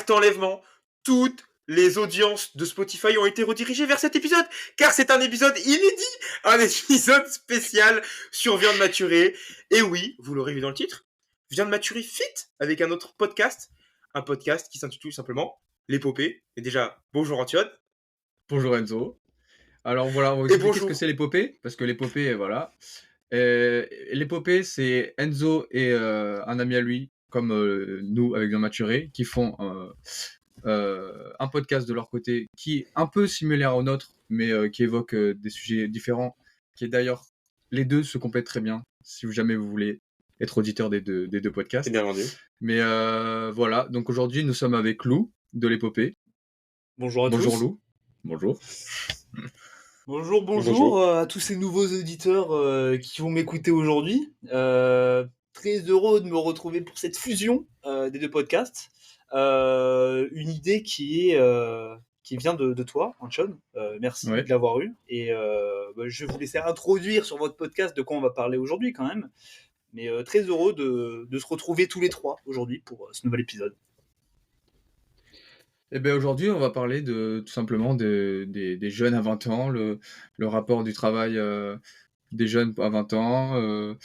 alerte enlèvement, toutes les audiences de Spotify ont été redirigées vers cet épisode, car c'est un épisode inédit, un épisode spécial sur Viande Maturée. Et oui, vous l'aurez vu dans le titre, Viande Maturée fit avec un autre podcast, un podcast qui s'intitule simplement L'épopée. Et déjà, bonjour Antoine. Bonjour Enzo. Alors voilà, on va Et expliquer ce que bonjour. c'est l'épopée, parce que l'épopée, voilà. L'épopée, c'est Enzo et un ami à lui, comme nous avec Bien Maturé, qui font un podcast de leur côté qui est un peu similaire au nôtre, mais qui évoque des sujets différents, qui est d'ailleurs, les deux se complètent très bien, si jamais vous voulez être auditeur des deux podcasts. C'est bien vendu. Mais voilà, donc aujourd'hui, nous sommes avec Lou, de l'épopée. Bonjour à Bonjour tous. Lou. Bonjour. Bonjour à tous ces nouveaux auditeurs qui vont m'écouter aujourd'hui. Très heureux de me retrouver pour cette fusion des deux podcasts. Une idée qui vient de toi, Anchon. Merci Ouais. de l'avoir eu. Et je vais vous laisser introduire sur votre podcast de quoi on va parler aujourd'hui quand même. Mais très heureux de se retrouver tous les trois aujourd'hui pour ce nouvel épisode. Eh bien aujourd'hui, on va parler tout simplement des jeunes à 20 ans, le rapport du travail des jeunes à 20 ans,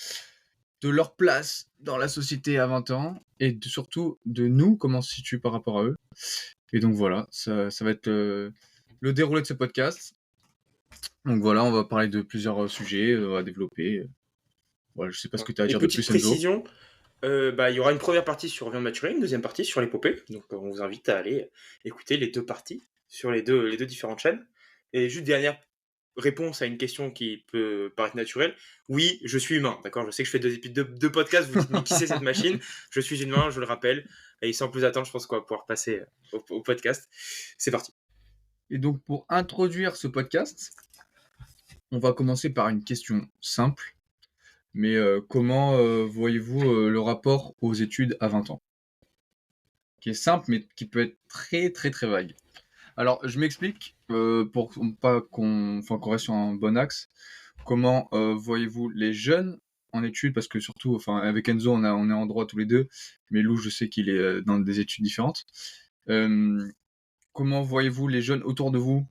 de leur place dans la société à 20 ans, et surtout de nous, comment on se situe par rapport à eux. Et donc voilà, ça va être le déroulé de ce podcast. Donc voilà, on va parler de plusieurs sujets à développer. Voilà, je sais pas ce que tu as à Et dire de petite plus, Enzo. précision, il y aura une première partie sur Viande Maturée, une deuxième partie sur l'épopée. Donc on vous invite à aller écouter les deux parties sur les deux différentes chaînes. Et juste dernière réponse à une question qui peut paraître naturelle. Oui, je suis humain, d'accord. Je sais que je fais deux podcasts, vous dites mais qui c'est cette machine. Je suis humain, je le rappelle. Et sans plus attendre, je pense qu'on va pouvoir passer au podcast. C'est parti. Et donc pour introduire ce podcast, on va commencer par une question simple. Mais comment voyez-vous le rapport aux études à 20 ans? Qui est simple, mais qui peut être très très très vague. Alors, je m'explique, pour pas qu'on reste sur un bon axe. Comment voyez-vous les jeunes en études? Parce que surtout, enfin, avec Enzo, on est en droit tous les deux, mais Lou, je sais qu'il est dans des études différentes. Comment voyez-vous les jeunes autour de vous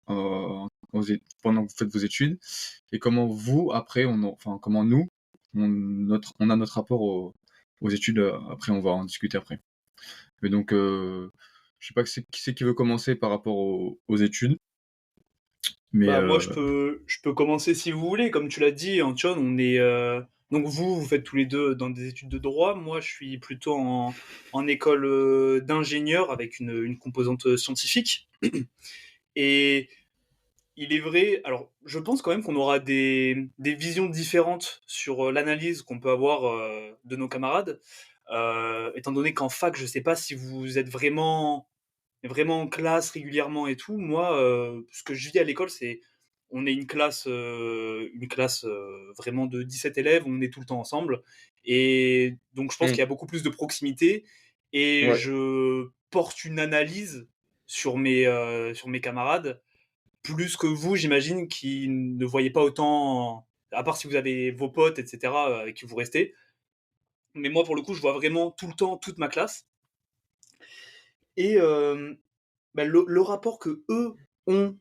pendant que vous faites vos études? Et comment vous, après, comment nous, on a notre rapport aux études, après, on va en discuter après. Mais donc, je sais pas qui c'est qui veut commencer par rapport aux études. Mais Moi, je peux commencer si vous voulez. Comme tu l'as dit, Antion, on est. Donc, vous faites tous les deux dans des études de droit. Moi, je suis plutôt en école d'ingénieur avec une composante scientifique. Et il est vrai. Alors, je pense quand même qu'on aura des visions différentes sur l'analyse qu'on peut avoir de nos camarades. Étant donné qu'en fac, je sais pas si vous êtes vraiment en classe régulièrement et tout. Moi, ce que je vis à l'école, c'est on est une classe vraiment de 17 élèves, on est tout le temps ensemble. Et donc, je pense qu'il y a beaucoup plus de proximité. Et Ouais. je porte une analyse sur mes camarades, plus que vous, j'imagine, qui ne voyez pas autant, à part si vous avez vos potes, etc., avec qui vous restez. Mais moi, pour le coup, je vois vraiment tout le temps toute ma classe. Et le rapport que eux ont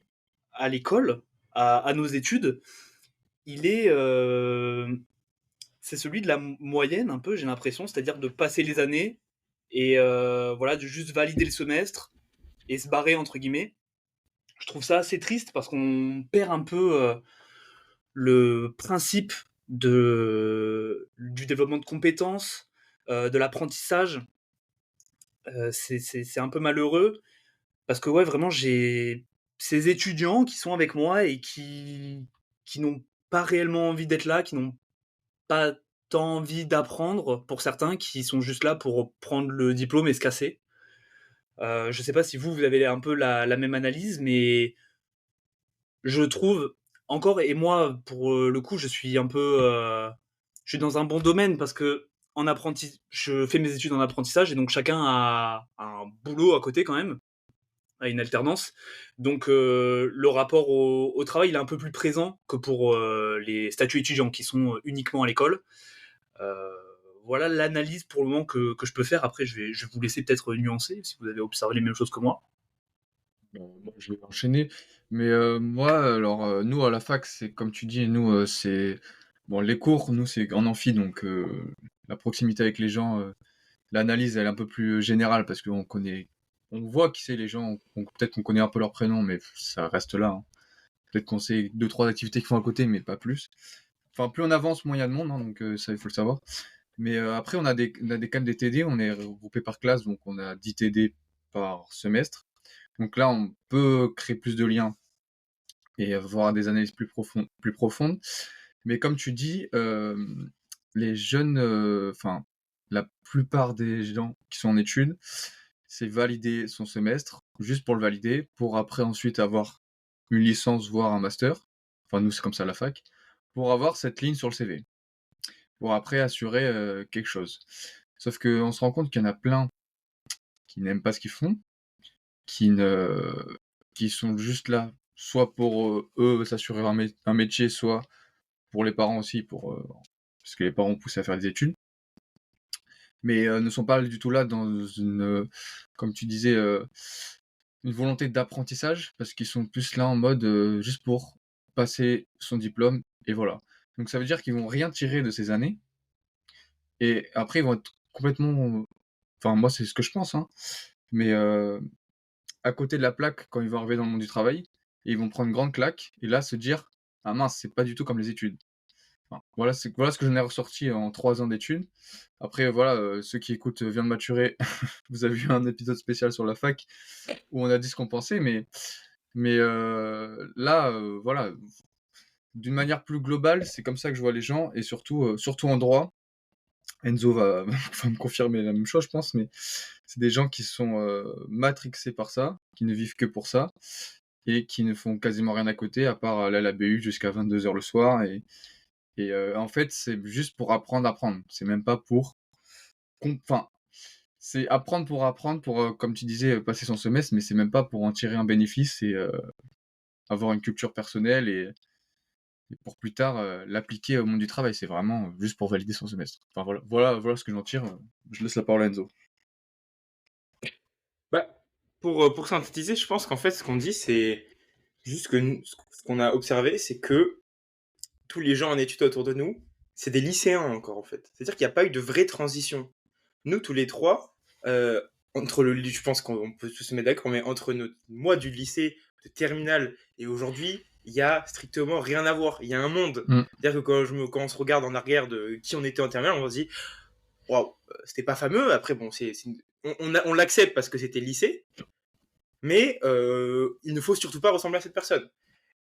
à l'école, à nos études, il est, c'est celui de la moyenne un peu, j'ai l'impression, c'est-à-dire de passer les années et voilà, de juste valider le semestre et se barrer entre guillemets. Je trouve ça assez triste parce qu'on perd un peu le principe du développement de compétences, de l'apprentissage. C'est un peu malheureux. Parce que ouais, vraiment, j'ai ces étudiants qui sont avec moi et qui n'ont pas réellement envie d'être là, qui n'ont pas tant envie d'apprendre pour certains, qui sont juste là pour prendre le diplôme et se casser. Je sais pas si vous avez un peu la même analyse, mais je trouve encore, et moi, pour le coup, je suis un peu, je suis dans un bon domaine parce que je fais mes études en apprentissage et donc chacun a un boulot à côté quand même, à une alternance. Donc le rapport au travail, il est un peu plus présent que pour les statuts étudiants qui sont uniquement à l'école. Euh, voilà l'analyse pour le moment que je peux faire. Après, je vais vous laisser peut-être nuancer si vous avez observé les mêmes choses que moi. Bon, je vais enchaîner. Mais moi, alors, nous, à la fac, c'est comme tu dis, nous, c'est. Bon, les cours, nous, c'est en amphi, donc la proximité avec les gens, l'analyse, elle est un peu plus générale parce qu'on connaît. On voit qui c'est les gens, peut-être qu'on connaît un peu leur prénom, mais ça reste là, hein. Peut-être qu'on sait deux, trois activités qu'ils font à côté, mais pas plus. Enfin, plus on avance, moins il y a de monde, hein, donc ça, il faut le savoir. Mais après, on a quand même des TD, on est regroupé par classe, donc on a 10 TD par semestre. Donc là, on peut créer plus de liens et avoir des analyses plus profondes. Mais comme tu dis, les jeunes, enfin, la plupart des gens qui sont en études, c'est valider son semestre, juste pour le valider, pour après ensuite avoir une licence, voire un master. Enfin, nous, c'est comme ça à la fac, pour avoir cette ligne sur le CV, pour après assurer quelque chose. Sauf qu'on se rend compte qu'il y en a plein qui n'aiment pas ce qu'ils font, qui ne qui sont juste là, soit pour eux s'assurer un métier, soit pour les parents aussi, parce que les parents poussent à faire des études, mais ne sont pas du tout là dans une, comme tu disais, une volonté d'apprentissage, parce qu'ils sont plus là en mode juste pour passer son diplôme, et voilà. Donc ça veut dire qu'ils vont rien tirer de ces années, et après ils vont être complètement, enfin moi c'est ce que je pense, hein, mais à côté de la plaque quand ils vont arriver dans le monde du travail, et ils vont prendre une grande claque, et là se dire: «Ah mince, c'est pas du tout comme les études». Enfin, voilà ce que j'en ai ressorti en 3 ans d'études. Après voilà, ceux qui écoutent Vient de maturer, vous avez eu un épisode spécial sur la fac où on a dit ce qu'on pensait, mais là, voilà, d'une manière plus globale, c'est comme ça que je vois les gens, et surtout en droit. Enzo va va me confirmer la même chose, je pense, mais c'est des gens qui sont, matrixés par ça, qui ne vivent que pour ça, et qui ne font quasiment rien à côté à part aller à la BU jusqu'à 22h le soir, et en fait, c'est juste pour apprendre à apprendre. C'est même pas pour enfin, c'est apprendre pour, comme tu disais, passer son semestre, mais c'est même pas pour en tirer un bénéfice, et avoir une culture personnelle, et pour plus tard, l'appliquer au monde du travail. C'est vraiment juste pour valider son semestre. Enfin voilà ce que j'en tire. Je laisse la parole à Enzo. Bah, pour synthétiser, je pense qu'en fait, ce qu'on dit, c'est juste que ce qu'on a observé, c'est que tous les gens en études autour de nous, c'est des lycéens encore, en fait. C'est-à-dire qu'il n'y a pas eu de vraie transition. Nous, tous les trois, entre je pense qu'on peut tous se mettre d'accord, mais entre notre mois du lycée, de terminale, et aujourd'hui, il y a strictement rien à voir. Il y a un monde. Mmh. C'est-à-dire que quand on se regarde en arrière de qui on était en terminale, on se dit, waouh, c'était pas fameux. Après, bon, on l'accepte parce que c'était lycée, mais il ne faut surtout pas ressembler à cette personne.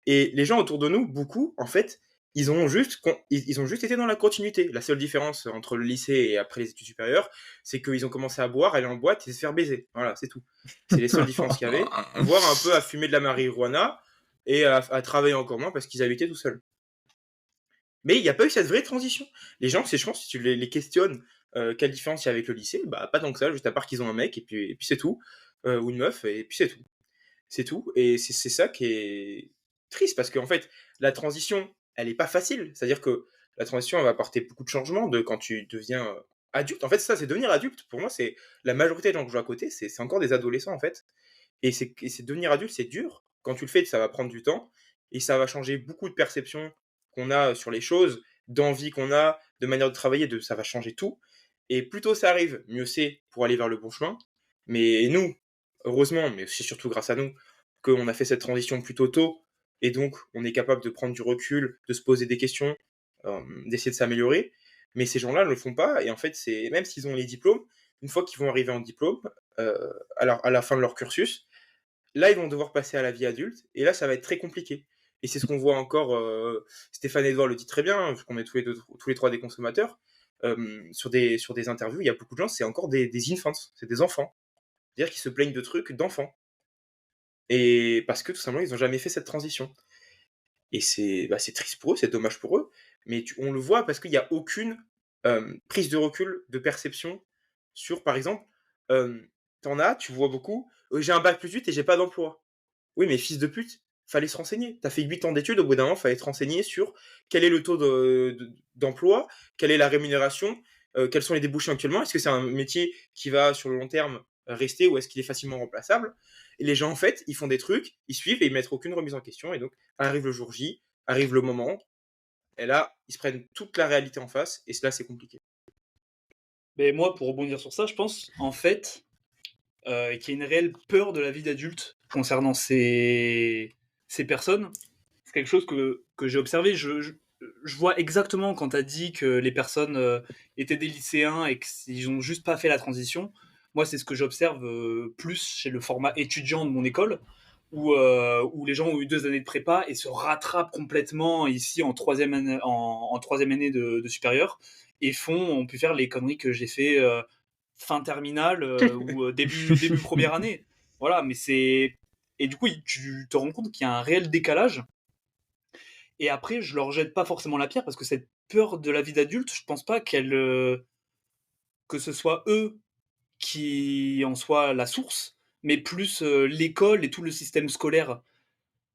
Et les gens autour de nous, beaucoup, en fait, ils ont juste été dans la continuité. La seule différence entre le lycée et après les études supérieures, c'est qu'ils ont commencé à boire, aller en boîte et se faire baiser. Voilà, c'est tout. C'est les seules différences qu'il y avait. Voire un peu à fumer de la marijuana et à travailler encore moins parce qu'ils habitaient tout seuls. Mais il n'y a pas eu cette vraie transition. Les gens, je pense, si tu les questionnes, quelle différence il y a avec le lycée, bah pas tant que ça, juste à part qu'ils ont un mec et puis c'est tout. Ou une meuf, et puis c'est tout. C'est tout. Et c'est ça qui est triste parce qu'en fait, la transition, elle est pas facile. C'est-à-dire que la transition, elle va apporter beaucoup de changements de quand tu deviens adulte. En fait, ça, c'est devenir adulte. Pour moi, c'est la majorité des gens que je vois à côté, c'est encore des adolescents en fait. Et c'est devenir adulte, c'est dur. Quand tu le fais, ça va prendre du temps et ça va changer beaucoup de perceptions qu'on a sur les choses, d'envie qu'on a, de manière de travailler, ça va changer tout. Et plus tôt ça arrive, mieux c'est pour aller vers le bon chemin. Mais nous, heureusement, mais c'est surtout grâce à nous, qu'on a fait cette transition plutôt tôt, et donc on est capable de prendre du recul, de se poser des questions, d'essayer de s'améliorer. Mais ces gens-là ne le font pas, et en fait, même s'ils ont les diplômes, une fois qu'ils vont arriver en diplôme, à la fin de leur cursus, là, ils vont devoir passer à la vie adulte, et là, ça va être très compliqué. Et c'est ce qu'on voit encore, Stéphane Edouard le dit très bien, vu qu'on est tous les trois des consommateurs, sur des interviews, il y a beaucoup de gens, c'est encore des infants, c'est des enfants. C'est-à-dire qu'ils se plaignent de trucs d'enfants. Et parce que tout simplement, ils n'ont jamais fait cette transition. Et c'est triste pour eux, c'est dommage pour eux, mais on le voit parce qu'il n'y a aucune prise de recul, de perception sur, par exemple, tu vois beaucoup, j'ai un bac plus 8 et j'ai pas d'emploi. Oui, mais fils de pute, fallait se renseigner. T'as fait 8 ans d'études, au bout d'un moment, fallait te renseigner sur quel est le taux d'emploi, quelle est la rémunération, quels sont les débouchés actuellement? Est-ce que c'est un métier qui va, sur le long terme, rester ou est-ce qu'il est facilement remplaçable? Et les gens, en fait, ils font des trucs, ils suivent et ils mettent aucune remise en question et donc arrive le jour J, arrive le moment et là, ils se prennent toute la réalité en face et là, c'est compliqué. Mais moi, pour rebondir sur ça, je pense, en fait, qu'il y a une réelle peur de la vie d'adulte concernant ces personnes. C'est quelque chose que j'ai observé. Je vois exactement quand tu as dit que les personnes étaient des lycéens et qu'ils n'ont juste pas fait la transition. Moi, c'est ce que j'observe plus chez le format étudiant de mon école, où les gens ont eu 2 années de prépa et se rattrapent complètement ici en troisième année, en troisième année de supérieur et ont pu faire les conneries que j'ai fait fin terminale ou début première année. Voilà, mais c'est... Et du coup, tu te rends compte qu'il y a un réel décalage. Et après, je leur jette pas forcément la pierre parce que cette peur de la vie d'adulte, je pense pas que ce soit eux qui en soient la source, mais plus l'école et tout le système scolaire.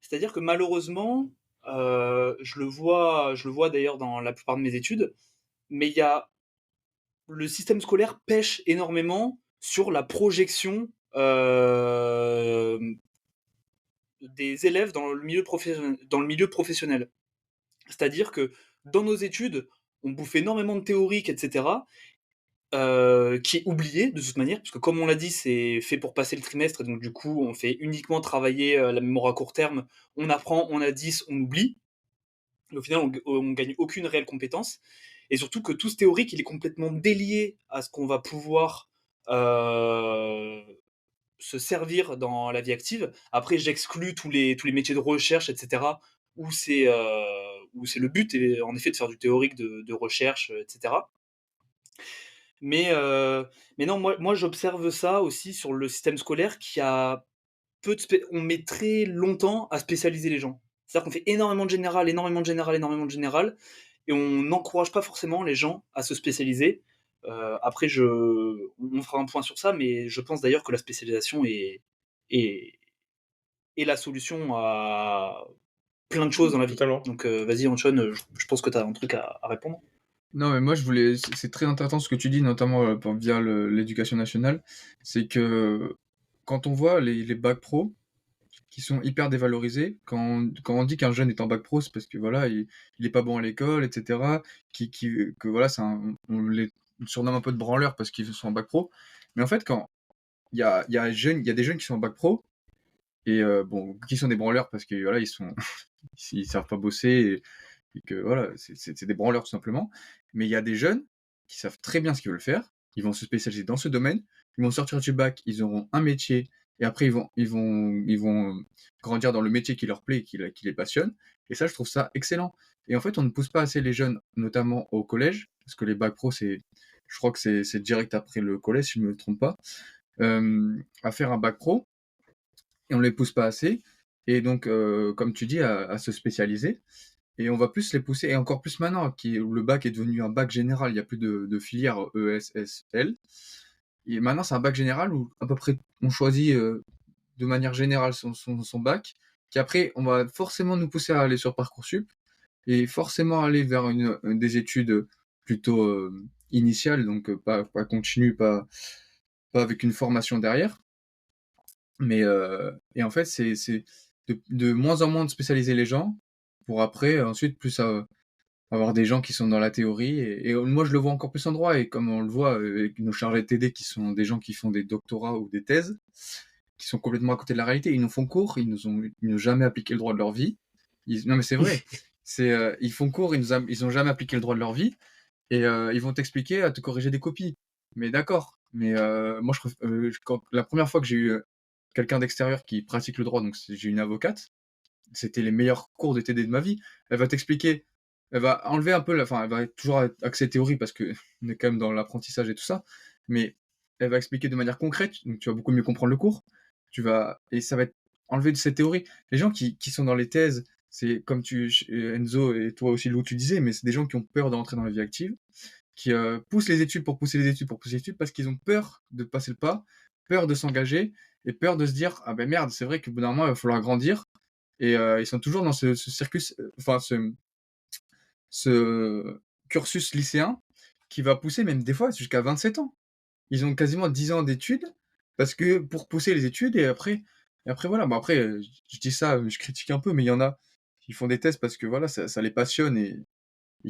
C'est-à-dire que malheureusement, je le vois d'ailleurs dans la plupart de mes études, mais il y a le système scolaire pêche énormément sur la projection des élèves dans le milieu professionnel. C'est-à-dire que dans nos études, on bouffe énormément de théoriques, etc., qui est oublié de toute manière, parce que comme on l'a dit, c'est fait pour passer le trimestre, et donc du coup, on fait uniquement travailler la mémoire à court terme, on apprend, on a 10, on oublie, et au final, on gagne aucune réelle compétence, et surtout que tout ce théorique, il est complètement délié à ce qu'on va pouvoir euh, se servir dans la vie active. Après, j'exclus tous les métiers de recherche, etc., où c'est le but, et en effet, de faire du théorique, de recherche, etc. Mais, euh, mais non, moi j'observe ça aussi sur le système scolaire qui a on met très longtemps à spécialiser les gens. C'est-à-dire qu'on fait énormément de général, énormément de général, énormément de général, et on n'encourage pas forcément les gens à se spécialiser. Après, on fera un point sur ça, mais je pense d'ailleurs que la spécialisation est, est la solution à plein de choses dans la vie. Totalement. Donc vas-y, Antoine, je pense que tu as un truc à répondre. Non, mais moi, c'est très intéressant ce que tu dis, notamment via l'éducation nationale. C'est que quand on voit les bacs pro qui sont hyper dévalorisés, quand on dit qu'un jeune est en bac pro, c'est parce que voilà, il est pas bon à l'école, etc. Que voilà, on les surnomme un peu de branleurs parce qu'ils sont en bac pro. Mais en fait, quand il y a des jeunes qui sont en bac pro, et bon, qui sont des branleurs parce que voilà, ils savent pas bosser et que voilà, c'est des branleurs tout simplement. Mais il y a des jeunes qui savent très bien ce qu'ils veulent faire, ils vont se spécialiser dans ce domaine, ils vont sortir du bac, ils auront un métier, et après ils vont grandir dans le métier qui leur plaît et qui les passionne. Et ça, je trouve ça excellent. Et en fait, on ne pousse pas assez les jeunes, notamment au collège, parce que les bacs pro, je crois que c'est direct après le collège, si je ne me trompe pas, à faire un bac pro, et on les pousse pas assez. Et donc, comme tu dis, à se spécialiser. Et on va plus les pousser, et encore plus maintenant, où le bac est devenu un bac général, il n'y a plus de filière ESSL. Et maintenant, c'est un bac général où à peu près on choisit de manière générale son bac, qui après, on va forcément nous pousser à aller sur Parcoursup, et forcément aller vers des études plutôt initiales, donc pas continues, pas avec une formation derrière. Et en fait, c'est de moins en moins de spécialiser les gens, pour après, ensuite, plus avoir des gens qui sont dans la théorie. Et moi, je le vois encore plus en droit. Et comme on le voit avec nos chargés de TD, qui sont des gens qui font des doctorats ou des thèses, qui sont complètement à côté de la réalité. Ils nous font cours, ils n'ont jamais appliqué le droit de leur vie. Non, mais c'est vrai. Ils font cours, ils ont jamais appliqué le droit de leur vie. Et ils vont t'expliquer à te corriger des copies. Mais d'accord. Mais moi, la première fois que j'ai eu quelqu'un d'extérieur qui pratique le droit, donc j'ai une avocate, c'était les meilleurs cours de TD de ma vie. Elle va t'expliquer, elle va enlever un peu, enfin, elle va toujours axer théorie parce que on est quand même dans l'apprentissage et tout ça, mais elle va expliquer de manière concrète, donc tu vas beaucoup mieux comprendre le cours. Et ça va être enlevé de cette théorie. Les gens qui sont dans les thèses, c'est comme Enzo et toi aussi, Lou, tu disais, mais c'est des gens qui ont peur d'entrer dans la vie active, qui poussent les études pour pousser les études pour pousser les études parce qu'ils ont peur de passer le pas, peur de s'engager et peur de se dire ah ben merde, c'est vrai qu'au bout d'un moment il va falloir grandir. Et ils sont toujours dans ce circus, enfin ce cursus lycéen qui va pousser même des fois jusqu'à 27 ans. Ils ont quasiment 10 ans d'études parce que pour pousser les études et après voilà. Bon après, je dis ça, je critique un peu, mais il y en a qui font des tests parce que voilà, ça les passionne et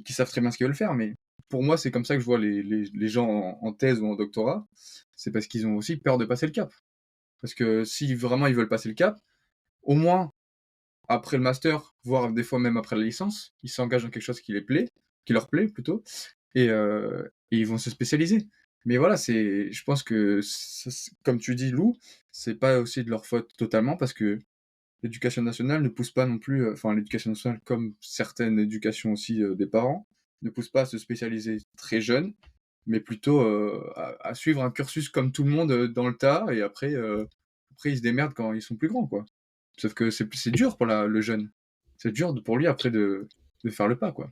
qui savent très bien ce qu'ils veulent faire. Mais pour moi, c'est comme ça que je vois les gens en thèse ou en doctorat. C'est parce qu'ils ont aussi peur de passer le cap. Parce que si vraiment ils veulent passer le cap, au moins après le master, voire des fois même après la licence, ils s'engagent dans quelque chose qui leur plaît plutôt, et ils vont se spécialiser. Mais voilà, je pense que, comme tu dis, Lou, c'est pas aussi de leur faute totalement parce que l'éducation nationale ne pousse pas non plus, enfin l'éducation nationale, comme certaines éducations aussi des parents, ne pousse pas à se spécialiser très jeune, mais plutôt à suivre un cursus comme tout le monde dans le tas, et après ils se démerdent quand ils sont plus grands, quoi. Sauf que c'est dur pour le jeune. C'est dur pour lui après de faire le pas, quoi.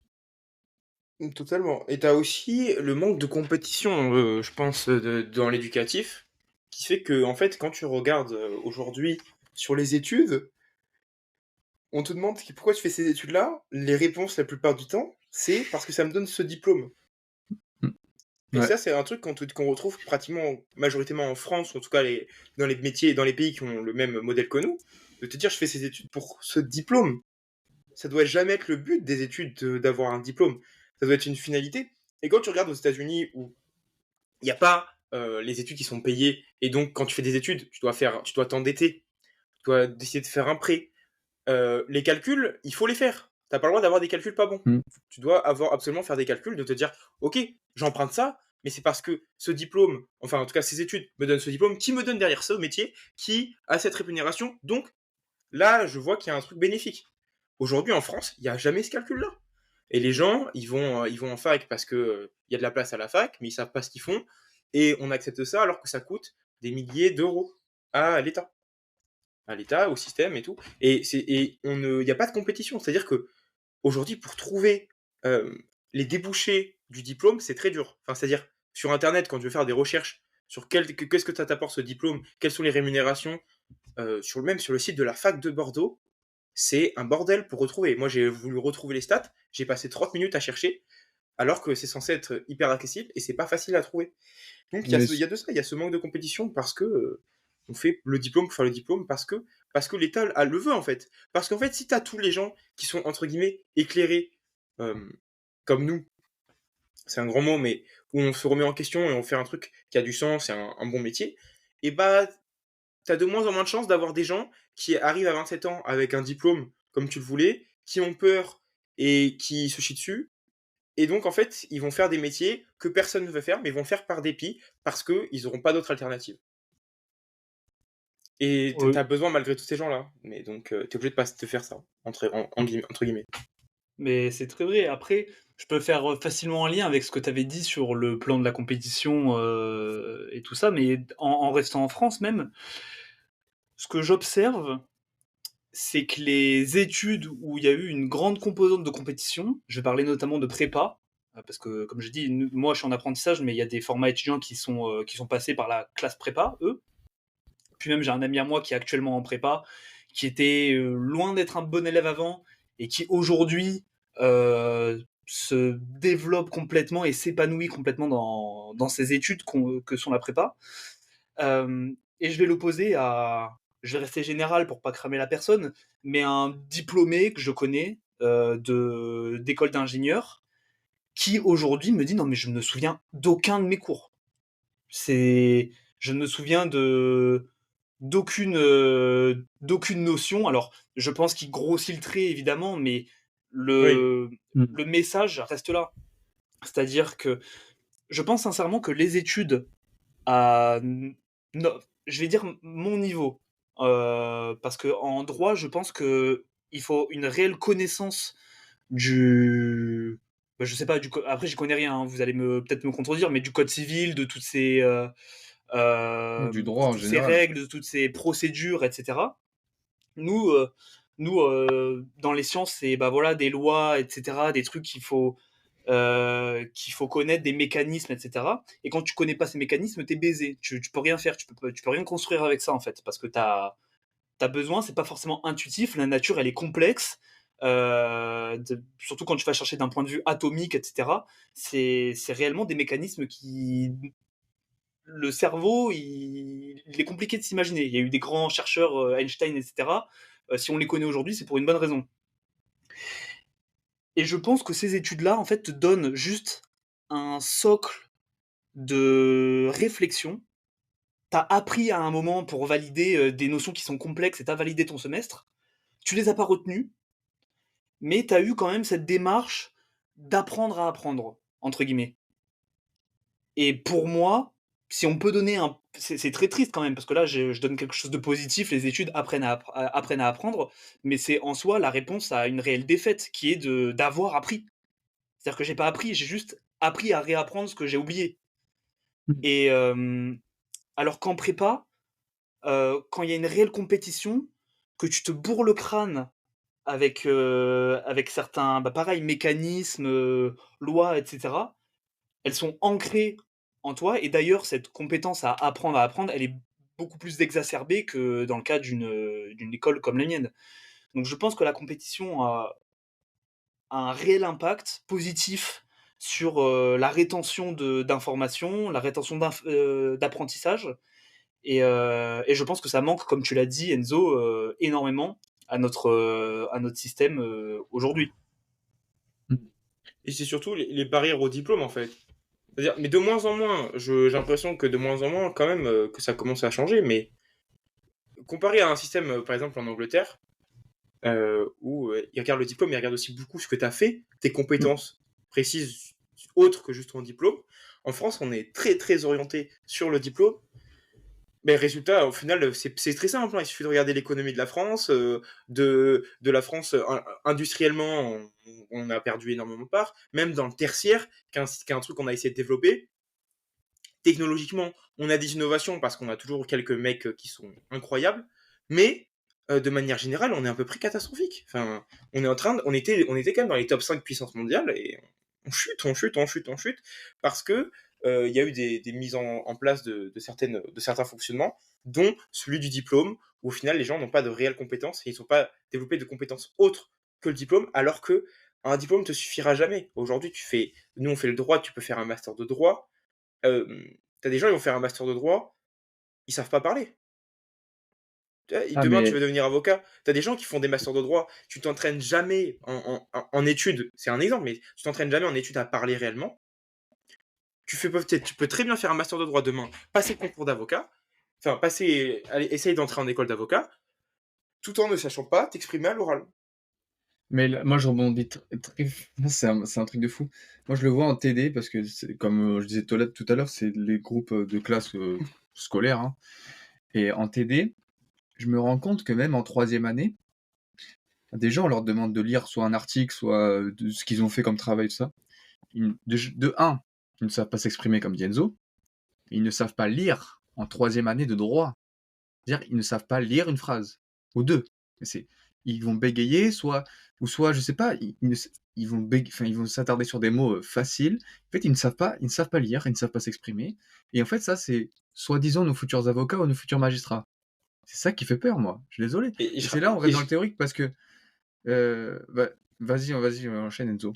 Totalement. Et t'as aussi le manque de compétition, je pense, dans l'éducatif, qui fait que, en fait, quand tu regardes aujourd'hui sur les études, on te demande pourquoi tu fais ces études-là. Les réponses, la plupart du temps, c'est parce que ça me donne ce diplôme. Mm. Et Ouais. ça, c'est un truc qu'on retrouve pratiquement, majoritairement en France, ou en tout cas dans les métiers, dans les pays qui ont le même modèle que nous, de te dire je fais ces études pour ce diplôme. Ça doit jamais être le but des études d'avoir un diplôme. Ça doit être une finalité. Et quand tu regardes aux États-Unis où il n'y a pas les études qui sont payées, et donc quand tu fais des études, tu dois t'endetter, tu dois décider de faire un prêt. Les calculs, il faut les faire. T'as pas le droit d'avoir des calculs pas bons. Mm. Tu dois absolument faire des calculs, de te dire, ok, j'emprunte ça, mais c'est parce que ce diplôme, enfin en tout cas ces études me donnent ce diplôme, qui me donne derrière ce métier, qui a cette rémunération. Donc là, je vois qu'il y a un truc bénéfique. Aujourd'hui en France, il n'y a jamais ce calcul-là. Et les gens, ils vont en fac parce que il y a de la place à la fac, mais ils savent pas ce qu'ils font. Et on accepte ça alors que ça coûte des milliers d'euros à l'État, au système et tout. Et il n'y a pas de compétition. C'est-à-dire que aujourd'hui, pour trouver euh, les débouchés du diplôme, c'est très dur. Enfin, c'est-à-dire sur Internet, quand tu veux faire des recherches sur qu'est-ce que ça t'apporte ce diplôme, quelles sont les rémunérations, même sur le site de la fac de Bordeaux, c'est un bordel pour retrouver. Moi, j'ai voulu retrouver les stats, j'ai passé 30 minutes à chercher, alors que c'est censé être hyper accessible et c'est pas facile à trouver. Donc Mais il y a de ça, il y a ce manque de compétition parce que on fait le diplôme pour faire le diplôme parce que l'État le veut en fait. Parce qu'en fait, si tu as tous les gens qui sont entre guillemets éclairés euh, comme nous, c'est un grand mot, mais où on se remet en question et on fait un truc qui a du sens et un bon métier, et bah t'as de moins en moins de chances d'avoir des gens qui arrivent à 27 ans avec un diplôme comme tu le voulais, qui ont peur et qui se chient dessus. Et donc, en fait, ils vont faire des métiers que personne ne veut faire, mais ils vont faire par dépit parce qu'ils n'auront pas d'autre alternative. Et Oui. t'as besoin malgré tous ces gens-là. Mais donc, t'es obligé de pas te faire ça, entre guillemets. Mais c'est très vrai. Après, je peux faire facilement un lien avec ce que tu avais dit sur le plan de la compétition et tout ça, mais en restant en France même, ce que j'observe, c'est que les études où il y a eu une grande composante de compétition, je vais parler notamment de prépa, parce que comme je dis, moi je suis en apprentissage, mais il y a des formats étudiants qui sont passés par la classe prépa, eux. Puis même j'ai un ami à moi qui est actuellement en prépa, qui était loin d'être un bon élève avant, et qui aujourd'hui se développe complètement et s'épanouit complètement dans ses études que sont la prépa. Et je vais l'opposer à, je vais rester général pour pas cramer la personne, mais un diplômé que je connais d'école d'ingénieur qui aujourd'hui me dit non mais je ne me souviens d'aucun de mes cours. C'est, je ne me souviens d'aucune notion. Alors je pense qu'il grossit le trait évidemment, mais Oui. le message reste là. C'est-à-dire que je pense sincèrement que les études à no- je vais dire mon niveau. Parce que en droit, je pense que il faut une réelle connaissance du. Bah, je sais pas, après j'y connais rien, hein, vous allez peut-être me contredire, mais du code civil, du de droit en toutes ces général. règles, de toutes ces procédures, etc. Nous, dans les sciences, c'est bah, voilà, des lois, etc., des trucs qu'il faut connaître, des mécanismes, etc. Et quand tu connais pas ces mécanismes, t'es baisé. Tu peux rien faire, tu peux rien construire avec ça, en fait, parce que t'as besoin, c'est pas forcément intuitif, la nature, elle est complexe, surtout quand tu vas chercher d'un point de vue atomique, etc. C'est réellement des mécanismes qui le cerveau, il est compliqué de s'imaginer. Il y a eu des grands chercheurs, Einstein, etc. Si on les connaît aujourd'hui, c'est pour une bonne raison. Et je pense que ces études-là, en fait, te donnent juste un socle de réflexion. T'as appris à un moment pour valider des notions qui sont complexes et t'as validé ton semestre. Tu les as pas retenues, mais t'as eu quand même cette démarche d'apprendre à apprendre, entre guillemets. Et pour moi, si on peut donner un... C'est très triste quand même, parce que là, je donne quelque chose de positif, les études apprennent à apprendre, mais c'est en soi la réponse à une réelle défaite, qui est d'avoir appris. C'est-à-dire que j'ai pas appris, j'ai juste appris à réapprendre ce que j'ai oublié. Mm. Et alors qu'en prépa, quand il y a une réelle compétition, que tu te bourres le crâne avec certains, pareil, mécanismes, lois, etc., elles sont ancrées en toi. Et d'ailleurs, cette compétence à apprendre, elle est beaucoup plus exacerbée que dans le cas d'une école comme la mienne. Donc je pense que la compétition a un réel impact positif sur la rétention d'informations, la rétention d'apprentissage. Et je pense que ça manque, comme tu l'as dit, Enzo, énormément à notre système aujourd'hui. Et c'est surtout les barrières au diplôme, en fait. C'est-à-dire, mais de moins en moins, j'ai l'impression que de moins en moins, quand même, que ça commence à changer, mais comparé à un système, par exemple, en Angleterre, où ils regardent le diplôme, ils regardent aussi beaucoup ce que tu as fait, tes compétences précises autres que juste ton diplôme. En France, on est très, très orienté sur le diplôme. Mais résultat, au final, c'est très simple, hein. Il suffit de regarder l'économie de la France. De la France, industriellement, on a perdu énormément de parts. Même dans le tertiaire, qui est un truc qu'on a essayé de développer. Technologiquement, on a des innovations parce qu'on a toujours quelques mecs qui sont incroyables. Mais de manière générale, on est à peu près catastrophique. Enfin, on était quand même dans les top 5 puissances mondiales et on chute parce que il y a eu des mises en place de certains fonctionnements, dont celui du diplôme, où au final les gens n'ont pas de réelles compétences et ils n'ont pas développé de compétences autres que le diplôme, alors que un diplôme te suffira jamais. Aujourd'hui, nous on fait le droit, tu peux faire un master de droit. T'as des gens, ils vont faire un master de droit, ils savent pas parler. Ah, Demain, tu mais, veux devenir avocat, t'as des gens qui font des masters de droit, tu t'entraînes jamais en études, c'est un exemple, mais tu t'entraînes jamais en études à parler réellement. Tu peux très bien faire un master de droit demain, passer le concours d'avocat, essayer d'entrer en école d'avocat, tout en ne sachant pas t'exprimer à l'oral. moi, je rebondis c'est un truc de fou. Moi, je le vois en TD parce que, comme je disais tout à l'heure, c'est les groupes de classe scolaires, hein. Et en TD, je me rends compte que même en troisième année, des gens, on leur demande de lire soit un article, soit de ce qu'ils ont fait comme travail, tout ça. De un, ils ne savent pas s'exprimer comme dit Enzo. Ils ne savent pas lire en troisième année de droit. C'est-à-dire, ils ne savent pas lire une phrase. Ou deux. C'est, ils vont bégayer, ou soit, je sais pas, ils vont s'attarder sur des mots faciles. En fait, ils ne savent pas lire, ils ne savent pas s'exprimer. Et en fait, ça, c'est soi-disant nos futurs avocats ou nos futurs magistrats. C'est ça qui fait peur, moi. Je suis désolé. Et, Et je, c'est là, on et reste dans je- le théorique parce que, bah, vas-y, enchaîne, Enzo.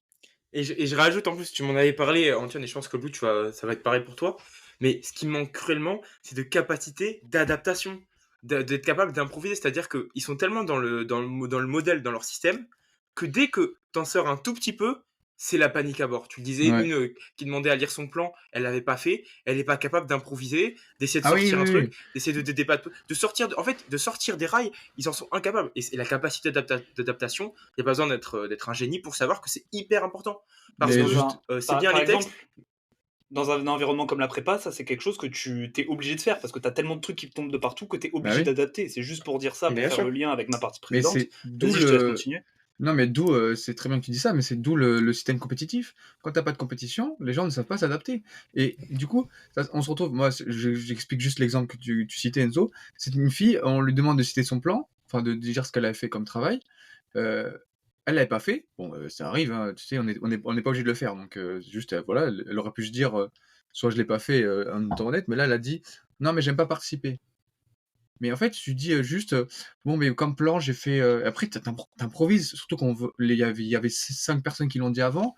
et je rajoute en plus, tu m'en avais parlé, Antoine, et je pense que Blue, ça va être pareil pour toi. Mais ce qui manque cruellement, c'est de capacité d'adaptation, d'être capable d'improviser. C'est-à-dire qu'ils sont tellement dans le modèle, dans leur système, que dès que t'en sors un tout petit peu, c'est la panique à bord. Tu le disais, Ouais. une qui demandait à lire son plan, elle l'avait pas fait, elle n'est pas capable d'improviser, d'essayer de Ah oui, sortir un oui, truc, oui. d'essayer de sortir, en fait, de sortir des rails, ils en sont incapables. Et la capacité d'adaptation, il n'y a pas besoin d'être un génie pour savoir que c'est hyper important. Parce Mais que juste, c'est bien Par les textes. exemple, dans un environnement comme la prépa, ça c'est quelque chose que tu t'es obligé de faire parce que tu as tellement de trucs qui te tombent de partout que tu es bah obligé oui. d'adapter. C'est juste pour dire ça, pour Bien faire sûr. le lien avec ma partie Mais précédente. c'est d'où Vas-y, je te laisse le. continuer. Non, mais c'est très bien que tu dis ça, mais c'est d'où le système compétitif. Quand t'as pas de compétition, les gens ne savent pas s'adapter. Et du coup, on se retrouve, moi, j'explique juste l'exemple que tu citais, Enzo. C'est une fille, on lui demande de citer son plan, enfin de dire ce qu'elle a fait comme travail. Euh, Elle l'avait pas fait. Bon, ça arrive, hein, tu sais, on n'est pas obligé de le faire. Donc, juste, voilà, elle aurait pu se dire, soit je l'ai pas fait en étant honnête, mais là, elle a dit, non, mais j'aime pas participer. Mais en fait, tu dis juste, bon, mais comme plan, j'ai fait. Après, t'improvises, surtout il y avait 5 personnes qui l'ont dit avant.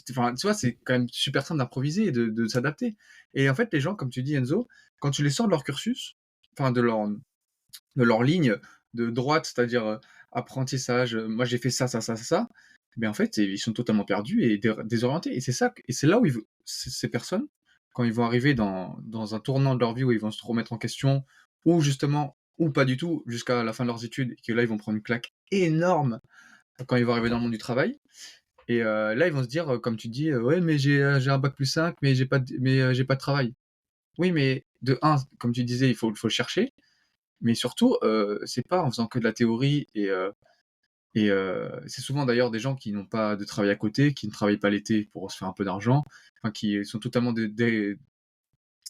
Enfin, tu vois, c'est quand même super simple d'improviser et de s'adapter. Et en fait, les gens, comme tu dis, Enzo, quand tu les sors de leur cursus, enfin, de leur ligne de droite, c'est-à-dire apprentissage, moi j'ai fait ça, ça, ça, ça, mais en fait, ils sont totalement perdus et désorientés. Et c'est ça, et c'est là où ces personnes, quand ils vont arriver dans un tournant de leur vie où ils vont se remettre en question, ou justement, ou pas du tout, jusqu'à la fin de leurs études, et que là, ils vont prendre une claque énorme quand ils vont arriver dans le monde du travail. Et là, ils vont se dire, comme tu dis, ouais, mais j'ai un bac plus 5, mais j'ai pas de travail. Oui, mais de un, comme tu disais, il faut le chercher. Mais surtout, c'est pas en faisant que de la théorie et c'est souvent d'ailleurs des gens qui n'ont pas de travail à côté, qui ne travaillent pas l'été pour se faire un peu d'argent, enfin qui sont totalement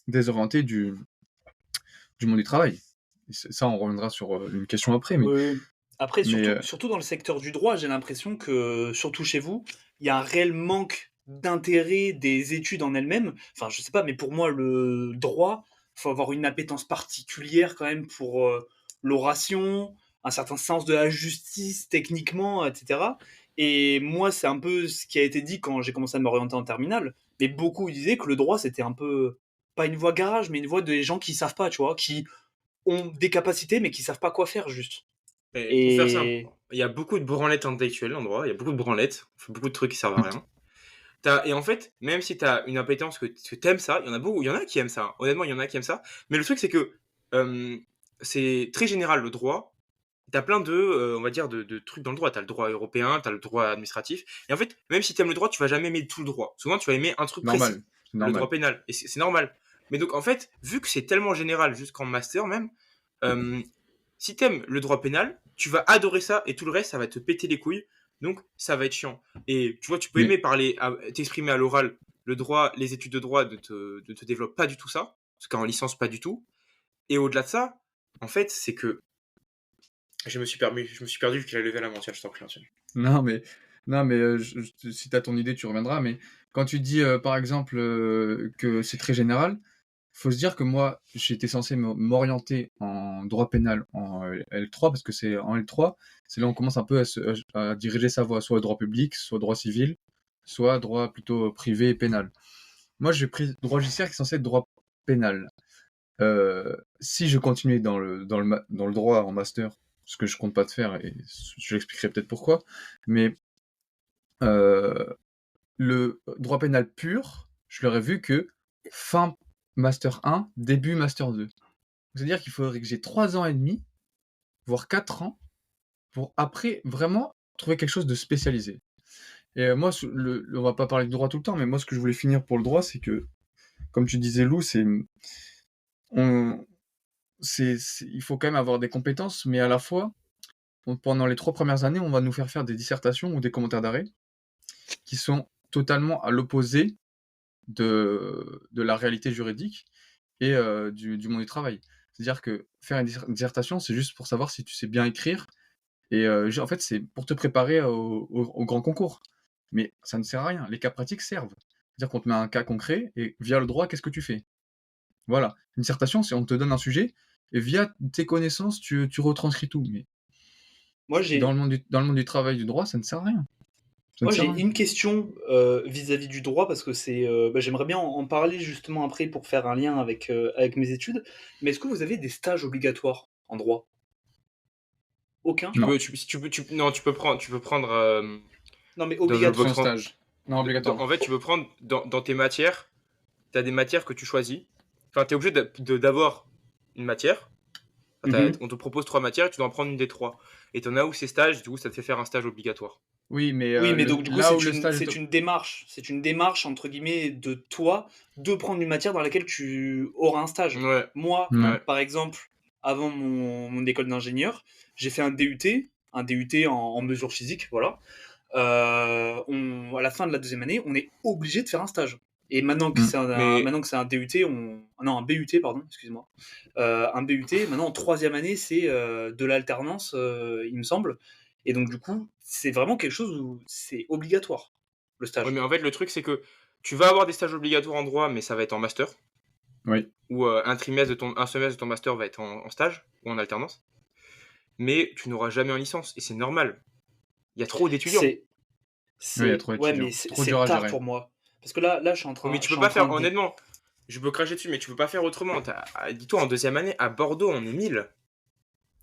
désorientés du monde du travail. Et ça, on reviendra sur une question après, Oui. Après, mais surtout dans le secteur du droit, j'ai l'impression que, surtout chez vous, il y a un réel manque d'intérêt des études en elles-mêmes. Enfin, je sais pas, mais pour moi, le droit, faut avoir une appétence particulière quand même pour l'oration, un certain sens de la justice techniquement, etc. Et moi, c'est un peu ce qui a été dit quand j'ai commencé à m'orienter en terminale. Mais beaucoup disaient que le droit, c'était un peu, pas une voie garage, mais une voie des gens qui savent pas, tu vois, qui ont des capacités, mais qui savent pas quoi faire, juste. Et pour faire simple, Et il y a beaucoup de branlettes intellectuelles en droit, il y a beaucoup de branlettes, on fait beaucoup de trucs qui servent à rien. Et en fait, même si tu as une appétence que tu aimes ça, il y en a beaucoup, il y en a qui aiment ça. Hein. Honnêtement, il y en a qui aiment ça. Mais le truc, c'est que c'est très général le droit. Tu as plein on va dire, de trucs dans le droit. Tu as le droit européen, tu as le droit administratif. Et en fait, même si tu aimes le droit, tu vas jamais aimer tout le droit. Souvent, tu vas aimer un truc normal, précis, c'est le normal. droit pénal. Et c'est normal. Mais donc, en fait, vu que c'est tellement général jusqu'en master même, euh, si t'aimes le droit pénal, tu vas adorer ça et tout le reste, ça va te péter les couilles. Donc, ça va être chiant. Et tu vois, tu peux Mais aimer t'exprimer à l'oral. Le droit, les études de droit ne te développent pas du tout ça. Parce qu'en licence, pas du tout. Et au-delà de ça, en fait, c'est que je me suis perdu vu qu'il a levé la main. Tiens, je t'en prie, Anthony. non, mais non, mais si t'as ton idée, tu reviendras. Mais quand tu dis par exemple que c'est très général, faut se dire que moi, j'étais censé m'orienter en droit pénal en L3 parce que c'est en L3, c'est là où on commence un peu à diriger sa voie, soit droit public, soit droit civil, soit droit plutôt privé et pénal. Moi, j'ai pris droit judiciaire qui est censé être droit pénal. Si je continuais dans le droit en master, ce que je compte pas de faire, et je l'expliquerai peut-être pourquoi, mais euh, le droit pénal pur, je l'aurais vu que fin master 1, début master 2. C'est-à-dire qu'il faudrait que j'ai 3 ans et demi, voire 4 ans, pour après vraiment trouver quelque chose de spécialisé. Et moi, on va pas parler de droit tout le temps, mais moi, ce que je voulais finir pour le droit, c'est que, comme tu disais, Lou, on, il faut quand même avoir des compétences, mais à la fois, pendant les 3 premières années, on va nous faire des dissertations ou des commentaires d'arrêt qui sont totalement à l'opposé de la réalité juridique et du monde du travail. C'est-à-dire que faire une dissertation, c'est juste pour savoir si tu sais bien écrire. Et en fait, c'est pour te préparer au grand concours. Mais ça ne sert à rien. Les cas pratiques servent. C'est-à-dire qu'on te met un cas concret et via le droit, qu'est-ce que tu fais? Voilà. Une dissertation, c'est on te donne un sujet et via tes connaissances, tu retranscris tout. Mais moi, dans le monde du travail du droit, ça ne sert à rien. Ça ne moi, sert j'ai à rien. une question vis-à-vis du droit, parce que j'aimerais bien en parler justement après pour faire un lien avec mes études. Mais est-ce que vous avez des stages obligatoires en droit? Aucun? Non. Si tu peux, non, tu peux prendre Non, mais dans obligatoire. Sans votre, stage. Non, obligatoire. en fait, tu peux prendre dans tes matières, tu as des matières que tu choisis. Enfin, tu es obligé d'avoir une matière. Enfin, Mhm. on te propose 3 matières et tu dois en prendre une des 3. Et tu en as où c'est stage, du coup, ça te fait faire un stage obligatoire. Oui, mais Oui, mais donc du coup, là où le stage est... c'est une démarche entre guillemets de toi de prendre une matière dans laquelle tu auras un stage. Ouais, Moi, Ouais. ouais. par exemple, avant mon école d'ingénieur, j'ai fait un DUT en mesures physiques, voilà. À la fin de la deuxième année, on est obligé de faire un stage. Et Mm. Mais maintenant que c'est un DUT, non, un BUT, pardon, excuse-moi. Un BUT, maintenant en troisième année, c'est de l'alternance, il me semble. Et donc du coup, c'est vraiment quelque chose où c'est obligatoire, le Ouais, stage. mais en fait, le truc, c'est que tu vas avoir des stages obligatoires en droit, mais ça va être en master. Oui. où un semestre de ton master va être en stage ou en alternance, mais tu n'auras jamais en licence, et c'est normal. Il y a trop d'étudiants. C'est, Oui, il y a trop ouais, mais d'étudiants. Trop dur c'est à tard gérer. pour moi. Parce que là, Oh, mais tu je peux suis en pas train faire, de, honnêtement, je peux cracher dessus, mais tu peux pas faire autrement. Dis-toi, en deuxième année, à Bordeaux, on est 1000.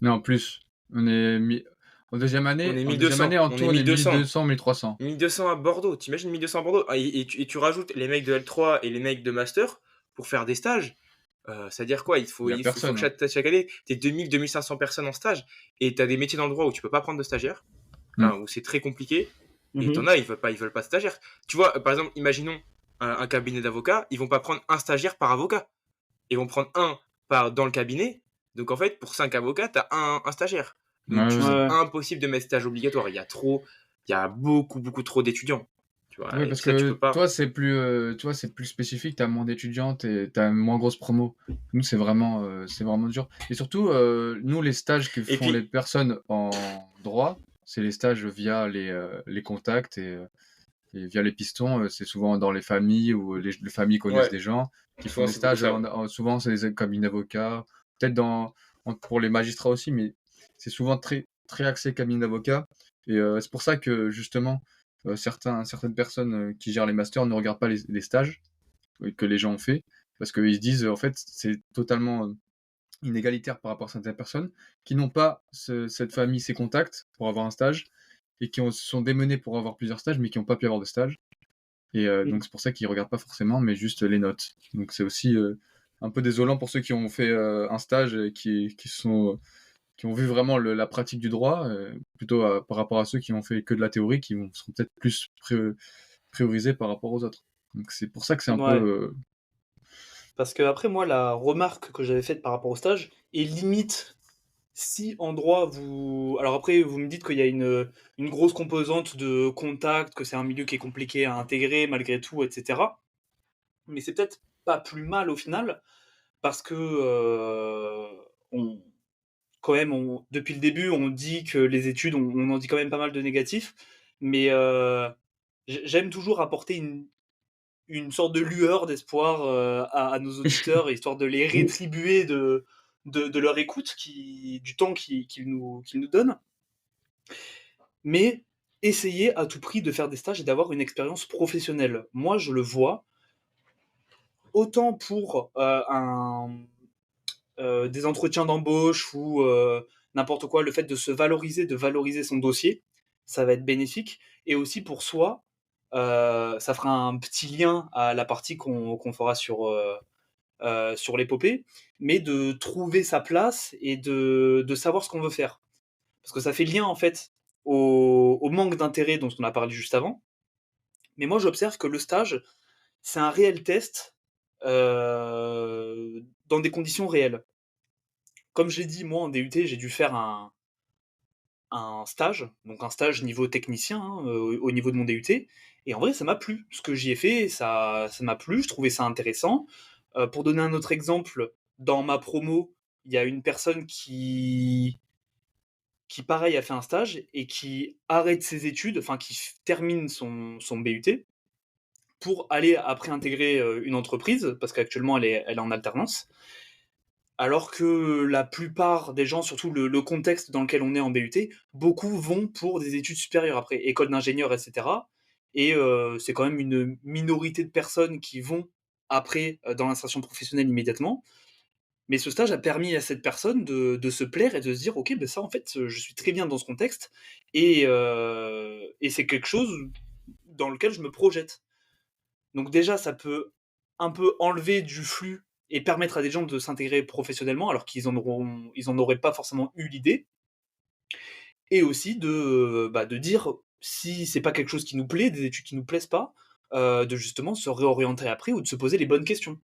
Non, en plus. On est mi- On est en deuxième année, 1200. en On tout, est on est 1200. 1200, 1300. 1200 à Bordeaux. T'imagines 1200 à Bordeaux? Et tu rajoutes les mecs de L3 et les mecs de Master pour faire des stages. C'est-à-dire quoi? Il y a Il faut personne, que hein. chaque année, t'aies 2000, 2500 personnes en stage. Et t'as des métiers dans le droit où tu peux pas prendre de stagiaires. Hmm. Enfin, où c'est très compliqué. Et Mhm. t'en as, ils veulent pas de stagiaires. Tu vois, par exemple, imaginons un cabinet d'avocats. Ils vont pas prendre un stagiaire par avocat. Ils vont prendre un dans le cabinet. Donc en fait, pour 5 avocats, t'as un stagiaire. Ouais, Donc ouais. c'est Ouais. impossible de mettre stage obligatoire. Il y a beaucoup, beaucoup trop d'étudiants. Tu vois, Oui, et parce ça, tu que peux pas. toi, c'est plus spécifique, t'as moins d'étudiantes et t'as une moins grosse promo. Nous, c'est vraiment dur. Et surtout, nous, les stages que Et font les puis, personnes en droit, c'est les stages via les contacts et via les pistons. C'est souvent dans les familles où les familles connaissent ouais, des gens qui font souvent des c'est beaucoup stages. ça. Ouais. Souvent, c'est des cabinets d'avocats, peut-être pour les magistrats aussi, mais c'est souvent très, très axé cabinet d'avocats. Et c'est pour ça que justement, certaines personnes qui gèrent les masters ne regardent pas les stages que les gens ont fait, parce qu'ils se disent, en fait, c'est totalement inégalitaire par rapport à certaines personnes qui n'ont pas cette famille, ces contacts pour avoir un stage, et qui se sont démenés pour avoir plusieurs stages, mais qui n'ont pas pu avoir de stage. Et donc c'est pour ça qu'ils regardent pas forcément, mais juste les notes. Donc c'est aussi un peu désolant pour ceux qui ont fait un stage et qui ont vu vraiment la pratique du droit, plutôt par rapport à ceux qui ont fait que de la théorie, seront peut-être plus priorisés par rapport aux autres. Donc c'est pour ça que c'est un peu... Ouais. Parce que après, moi, la remarque que j'avais faite par rapport au stage est limite si en droit vous. Alors après, vous me dites qu'il y a une grosse composante de contact, que c'est un milieu qui est compliqué à intégrer malgré tout, etc. Mais c'est peut-être pas plus mal au final, parce que on, quand même, depuis le début, on dit que les études, on en dit quand même pas mal de négatifs, mais j'aime toujours apporter une sorte de lueur d'espoir à nos auditeurs, histoire de les rétribuer de leur écoute, du temps qu'ils nous donnent. Mais essayer à tout prix de faire des stages et d'avoir une expérience professionnelle. Moi, je le vois autant pour des entretiens d'embauche ou n'importe quoi, le fait de se valoriser, de valoriser son dossier, ça va être bénéfique. Et aussi pour soi, ça fera un petit lien à la partie qu'on fera sur l'épopée, mais de trouver sa place et de savoir ce qu'on veut faire. Parce que ça fait lien en fait au manque d'intérêt dont on a parlé juste avant. Mais moi j'observe que le stage, c'est un réel test dans des conditions réelles. Comme je l'ai dit, moi en DUT, j'ai dû faire un stage, donc un stage niveau technicien hein, au niveau de mon DUT. Et en vrai, ça m'a plu. Ce que j'y ai fait, ça m'a plu, je trouvais ça intéressant. Pour donner un autre exemple, dans ma promo, il y a une personne qui pareil, a fait un stage et qui arrête ses études, enfin qui termine son BUT pour aller après intégrer une entreprise, parce qu'actuellement elle est en alternance. Alors que la plupart des gens, surtout le contexte dans lequel on est en BUT, beaucoup vont pour des études supérieures après, école d'ingénieur, etc. Et c'est quand même une minorité de personnes qui vont après dans l'insertion professionnelle immédiatement. Mais ce stage a permis à cette personne de se plaire et de se dire, ok, ben ça en fait, je suis très bien dans ce contexte et c'est quelque chose dans lequel je me projette. Donc déjà, ça peut un peu enlever du flux et permettre à des gens de s'intégrer professionnellement alors ils en auraient pas forcément eu l'idée. Et aussi de dire si c'est pas quelque chose qui nous plaît, des études qui nous plaisent pas, de justement se réorienter après ou de se poser les bonnes questions.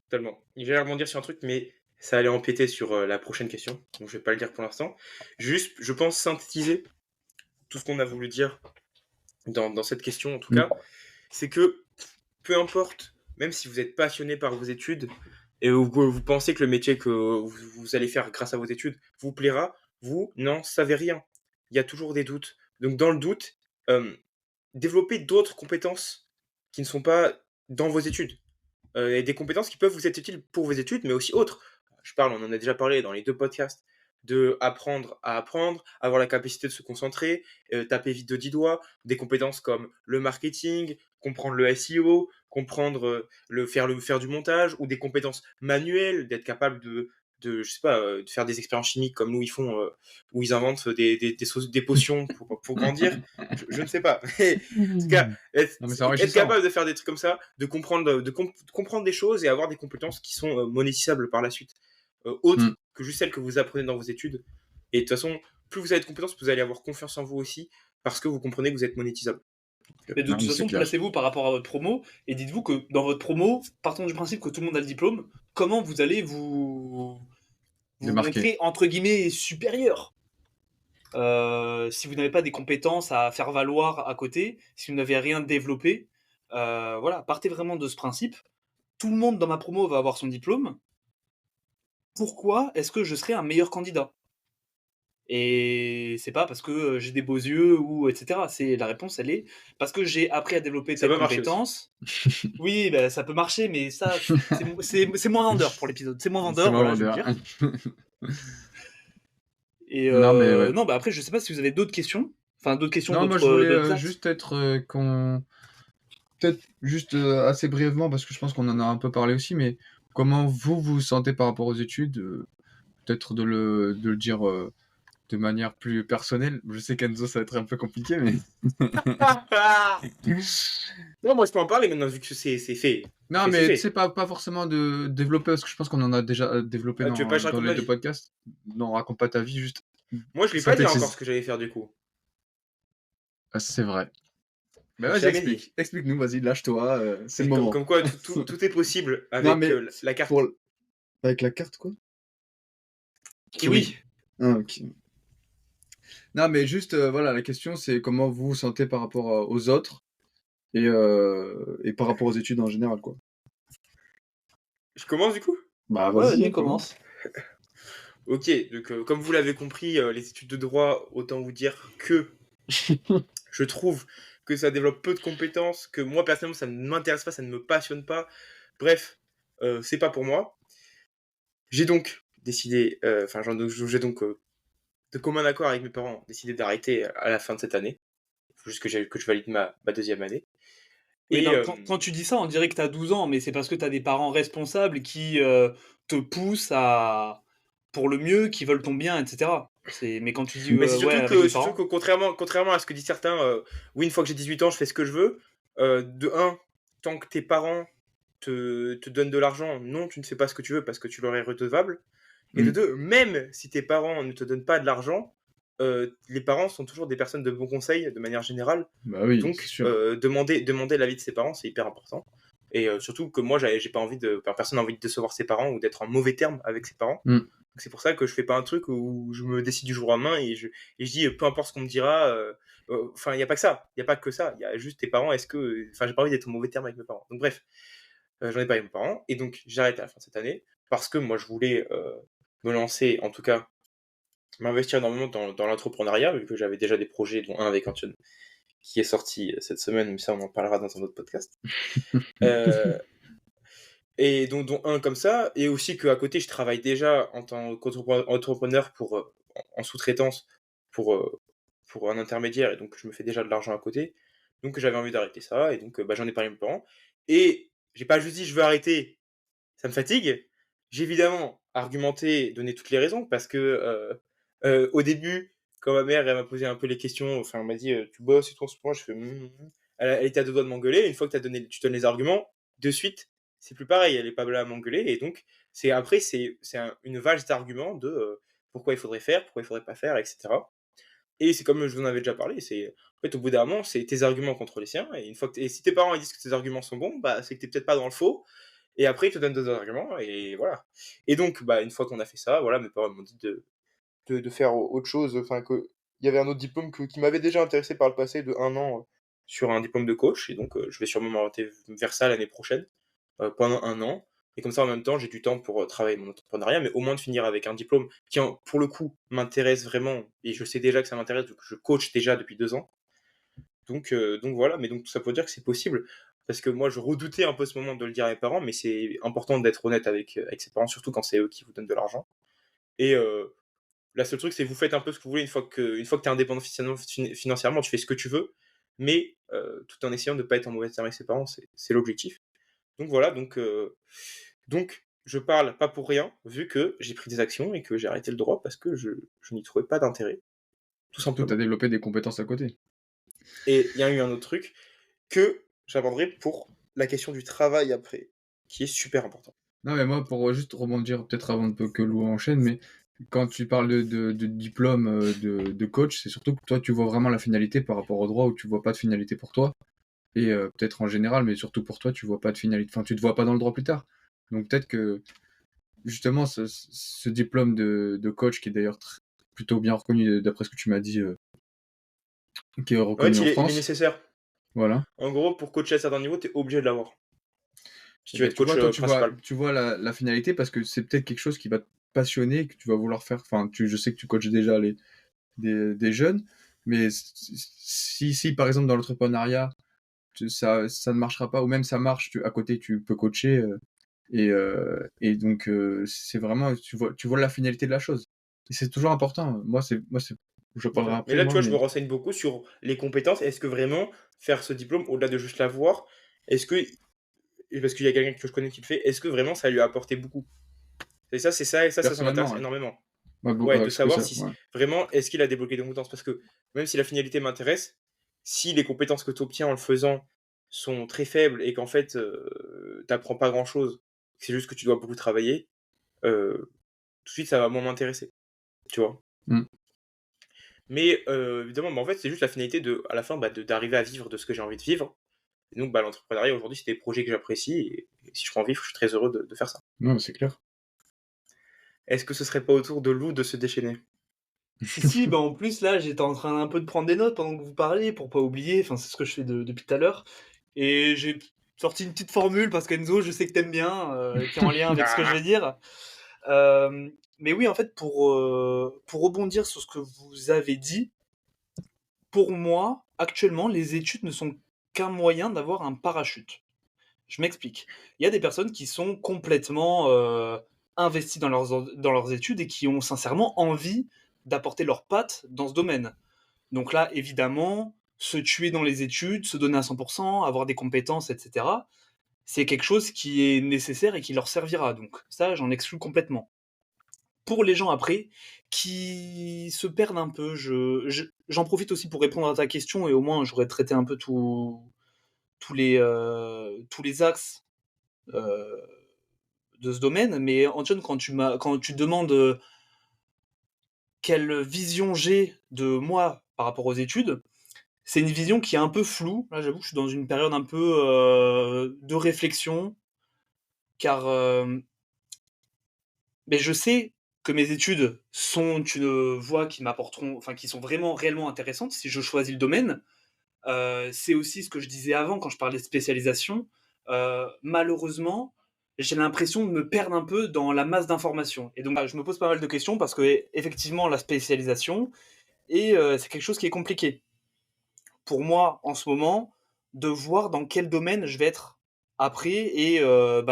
Tellement. J'allais rebondir sur un truc, mais ça allait empiéter sur la prochaine question. Donc je vais pas le dire pour l'instant. Juste, je pense synthétiser tout ce qu'on a voulu dire dans cette question, en tout Mm. cas. C'est que peu importe, même si vous êtes passionné par vos études et vous pensez que le métier que vous allez faire grâce à vos études vous plaira, vous n'en savez rien. Il y a toujours des doutes. Donc dans le doute, développez d'autres compétences qui ne sont pas dans vos études. et des compétences qui peuvent vous être utiles pour vos études, mais aussi autres. On en a déjà parlé dans les 2 podcasts, de apprendre à apprendre, avoir la capacité de se concentrer, taper vite de 10 doigts, des compétences comme le marketing, comprendre le SEO, comprendre, faire du montage, ou des compétences manuelles, d'être capable je sais pas, de faire des expériences chimiques comme nous ils font, où ils inventent des potions pour grandir. Je ne sais pas. Mais en tout cas, Non, mais c'est être enrichissant. capable de faire des trucs comme ça, de comprendre des choses et avoir des compétences qui sont monétisables par la suite, Mm. autres que juste celles que vous apprenez dans vos études. Et de toute façon, plus vous avez de compétences, plus vous allez avoir confiance en vous aussi, parce que vous comprenez que vous êtes monétisable. Mais de Non, toute mais c'est façon, clair. placez-vous par rapport à votre promo et dites-vous que dans votre promo, partons du principe que tout le monde a le diplôme, comment vous allez vous Démarqué. montrer entre guillemets supérieur. Si vous n'avez pas des compétences à faire valoir à côté, si vous n'avez rien développé, voilà, partez vraiment de ce principe. Tout le monde dans ma promo va avoir son diplôme. Pourquoi est-ce que je serai un meilleur candidat? Et c'est pas parce que j'ai des beaux yeux ou etc. C'est la réponse, elle est parce que j'ai appris à développer Ça telle peut marcher aussi. compétence. Oui, bah, ça peut marcher, mais ça, c'est moins vendeur pour l'épisode. C'est moins C'est vendeur, moi voilà, je vais le vendeur. dire. Et Non, mais ouais. non, bah après, je sais pas si vous avez d'autres questions. Enfin, d'autres questions, Non, moi je voulais d'autres axes. juste être qu'on. Peut-être juste assez brièvement, parce que je pense qu'on en a un peu parlé aussi, mais comment vous vous sentez par rapport aux études peut-être de le dire de manière plus personnelle. Je sais qu'Enzo, ça va être un peu compliqué, mais. Non, moi je peux en parler maintenant, vu que c'est fait. Non, C'est mais tu fait. sais, pas forcément de développer, parce que je pense qu'on en a déjà développé Tu veux pas que je dans raconte les ma deux vie? podcasts. Non, raconte pas ta vie, juste Moi, je lui ai pas dit encore synthétise. ce que j'allais faire du coup. Ah, c'est vrai. Mais Je l'ai vas-y, jamais dit. explique. Explique-nous, vas-y, lâche-toi, c'est le C'est moment. comme quoi tout est possible Non, avec mais la pour... carte. Avec la carte, quoi? Kiwi. Ah, ok. Non, mais juste, voilà, la question, c'est comment vous vous sentez par rapport aux autres et par rapport aux études en général, quoi. Je commence du coup? Bah, Ouais, vas-y, vas-y, hein, commence. commence. Ok, donc comme vous l'avez compris, les études de droit, autant vous dire que je trouve que ça développe peu de compétences, que moi personnellement ça ne m'intéresse pas, ça ne me passionne pas. Bref, c'est pas pour moi. J'ai donc décidé, j'ai donc de commun accord avec mes parents décidé d'arrêter à la fin de cette année. Il faut juste que je valide ma deuxième année. Oui, Et non, quand tu dis ça, on dirait que tu as 12 ans, mais c'est parce que tu as des parents responsables qui te poussent à pour le mieux, qui veulent ton bien, etc. Mais quand tu dis mais ouais, avec mes c'est surtout parents. que contrairement à ce que disent certains, oui, une fois que j'ai 18 ans, je fais ce que je veux. De un, tant que tes parents te donnent de l'argent, non, tu ne fais pas ce que tu veux parce que tu leur es redevable. Et de Mm. deux, même si tes parents ne te donnent pas de l'argent, les parents sont toujours des personnes de bon conseil de manière générale. Bah oui, c'est Donc, sûr. demander l'avis de ses parents, c'est hyper important. Et surtout que moi, j'ai pas envie personne n'a envie de décevoir ses parents ou d'être en mauvais terme avec ses parents. Mm. Donc, c'est pour ça que je fais pas un truc où je me décide du jour au lendemain et je dis peu importe ce qu'on me dira. Enfin, il y a pas que ça. Il y a pas que ça. Il y a juste tes parents. Enfin, j'ai pas envie d'être en mauvais terme avec mes parents. Donc, bref, j'en ai pas avec mes parents. Et donc, j'arrête à la fin de cette année parce que moi, je voulais me lancer, en tout cas, m'investir énormément dans l'entrepreneuriat, vu que j'avais déjà des projets, dont un avec Antoine, qui est sorti cette semaine, mais ça, on en parlera dans un autre podcast. Euh, et donc, dont un comme ça, et aussi qu'à côté, je travaille déjà en tant qu'entrepreneur en sous-traitance pour un intermédiaire, et donc je me fais déjà de l'argent à côté. Donc, j'avais envie d'arrêter ça, et donc j'en ai parlé à mes parents. Et j'ai pas juste dit je veux arrêter, ça me fatigue. J'ai évidemment argumenté, donné toutes les raisons, parce que au début, quand ma mère elle m'a posé un peu les questions, enfin elle m'a dit tu bosses et tout en ce moment, je fais elle était à deux doigts de m'engueuler. Une fois que tu donnes les arguments, de suite, c'est plus pareil, elle est pas là à m'engueuler. Et donc, une vague d'arguments de pourquoi il faudrait faire, pourquoi il faudrait pas faire, etc. Et c'est comme je vous en avais déjà parlé, en fait, au bout d'un moment, c'est tes arguments contre les siens. Et et si tes parents ils disent que tes arguments sont bons, bah, c'est que t'es peut-être pas dans le faux. Et après, ils te donnent d'autres arguments, et voilà. Et donc, bah, une fois qu'on a fait ça, voilà, mes parents m'ont dit de faire autre chose, enfin, que il y avait un autre diplôme qui m'avait déjà intéressé par le passé de un an sur un diplôme de coach, et donc je vais sûrement m'orienter vers ça l'année prochaine, pendant un an. Et comme ça, en même temps, j'ai du temps pour travailler mon entrepreneuriat, mais au moins de finir avec un diplôme qui, pour le coup, m'intéresse vraiment, et je sais déjà que ça m'intéresse, vu que je coach déjà depuis 2 ans. Donc voilà, mais donc tout ça pour dire que c'est possible. parce que moi, je redoutais un peu ce moment de le dire à mes parents, mais c'est important d'être honnête avec ses parents, surtout quand c'est eux qui vous donnent de l'argent. Et la seule truc, c'est vous faites un peu ce que vous voulez une fois que tu es indépendant financièrement, tu fais ce que tu veux, mais tout en essayant de ne pas être en mauvais terme avec ses parents, c'est l'objectif. Donc voilà, donc je parle pas pour rien, vu que j'ai pris des actions et que j'ai arrêté le droit parce que je n'y trouvais pas d'intérêt, tout Surtout, tu as simplement. développé des compétences à côté. Et il y a eu un autre truc que j'aborderai pour la question du travail après, qui est super important. Non, mais moi, pour juste rebondir, peut-être avant que Lou enchaîne, mais quand tu parles de diplôme de coach, c'est surtout que toi, tu vois vraiment la finalité par rapport au droit où tu vois pas de finalité pour toi. Et peut-être en général, mais surtout pour toi, tu vois pas de finalité. Enfin, tu te vois pas dans le droit plus tard. Donc peut-être que justement, ce diplôme de coach, qui est d'ailleurs plutôt bien reconnu d'après ce que tu m'as dit, qui est En fait, reconnu en il est France, nécessaire. voilà. En gros, pour coacher à certains niveaux, tu es obligé de l'avoir. Si Et tu veux ben, être tu coach vois, toi, principal. tu vois la finalité parce que c'est peut-être quelque chose qui va te passionner, que tu vas vouloir faire. Enfin, je sais que tu coaches déjà des jeunes, mais si par exemple dans l'entrepreneuriat, ça ne marchera pas, ou même ça marche, à côté tu peux coacher, et donc c'est vraiment, tu vois la finalité de la chose. Et c'est toujours important. Moi, je parlerai Mais après, là, tu moi, vois, je me mais renseigne beaucoup sur les compétences. Est-ce que vraiment faire ce diplôme, au-delà de juste l'avoir, est-ce que, et parce qu'il y a quelqu'un que je connais qui le fait, est-ce que vraiment ça lui a apporté beaucoup? Et ça personnellement, m'intéresse ouais. énormément. Ouais, Ouais, de ce que savoir ça, si ouais. vraiment, est-ce qu'il a débloqué des compétences? Parce que même si la finalité m'intéresse, si les compétences que tu obtiens en le faisant sont très faibles et qu'en fait, t'apprends pas grand-chose, c'est juste que tu dois beaucoup travailler, tout de suite, ça va moins m'intéresser, tu vois? Mm. Mais évidemment, bah, en fait, c'est juste la finalité à la fin, bah, d'arriver à vivre de ce que j'ai envie de vivre. Et donc, bah, l'entrepreneuriat aujourd'hui, c'est des projets que j'apprécie et si je peux en vivre, je suis très heureux de faire ça. Non, c'est clair. Est-ce que ce serait pas au tour de Lou de se déchaîner? Si, bah en plus là j'étais en train un peu de prendre des notes pendant que vous parliez pour pas oublier, enfin c'est ce que je fais depuis tout à l'heure. Et j'ai sorti une petite formule parce qu'Enzo, je sais que t'aimes bien, qui est en lien avec ce que je vais Ah! dire. Mais oui, en fait, pour rebondir sur ce que vous avez dit, pour moi, actuellement, les études ne sont qu'un moyen d'avoir un parachute. Je m'explique. Il y a des personnes qui sont complètement investies dans leurs études et qui ont sincèrement envie d'apporter leurs pattes dans ce domaine. Donc là, évidemment, se tuer dans les études, se donner à 100%, avoir des compétences, etc., c'est quelque chose qui est nécessaire et qui leur servira. Donc ça, j'en exclus complètement. Pour les gens après, qui se perdent un peu, j'en profite aussi pour répondre à ta question et au moins j'aurais traité un peu tous les axes euh, de ce domaine. Mais Antoine, quand tu demandes quelle vision j'ai de moi par rapport aux études, c'est une vision qui est un peu floue. Là, j'avoue que je suis dans une période un peu de réflexion, car mais je sais que mes études sont une voie qui m'apporteront, enfin qui sont vraiment réellement intéressantes si je choisis le domaine. C'est aussi ce que je disais avant quand je parlais de spécialisation. Malheureusement, j'ai l'impression de me perdre un peu dans la masse d'informations. Et donc, je me pose pas mal de questions parce que effectivement, la spécialisation, et c'est quelque chose qui est compliqué pour moi en ce moment de voir dans quel domaine je vais être après et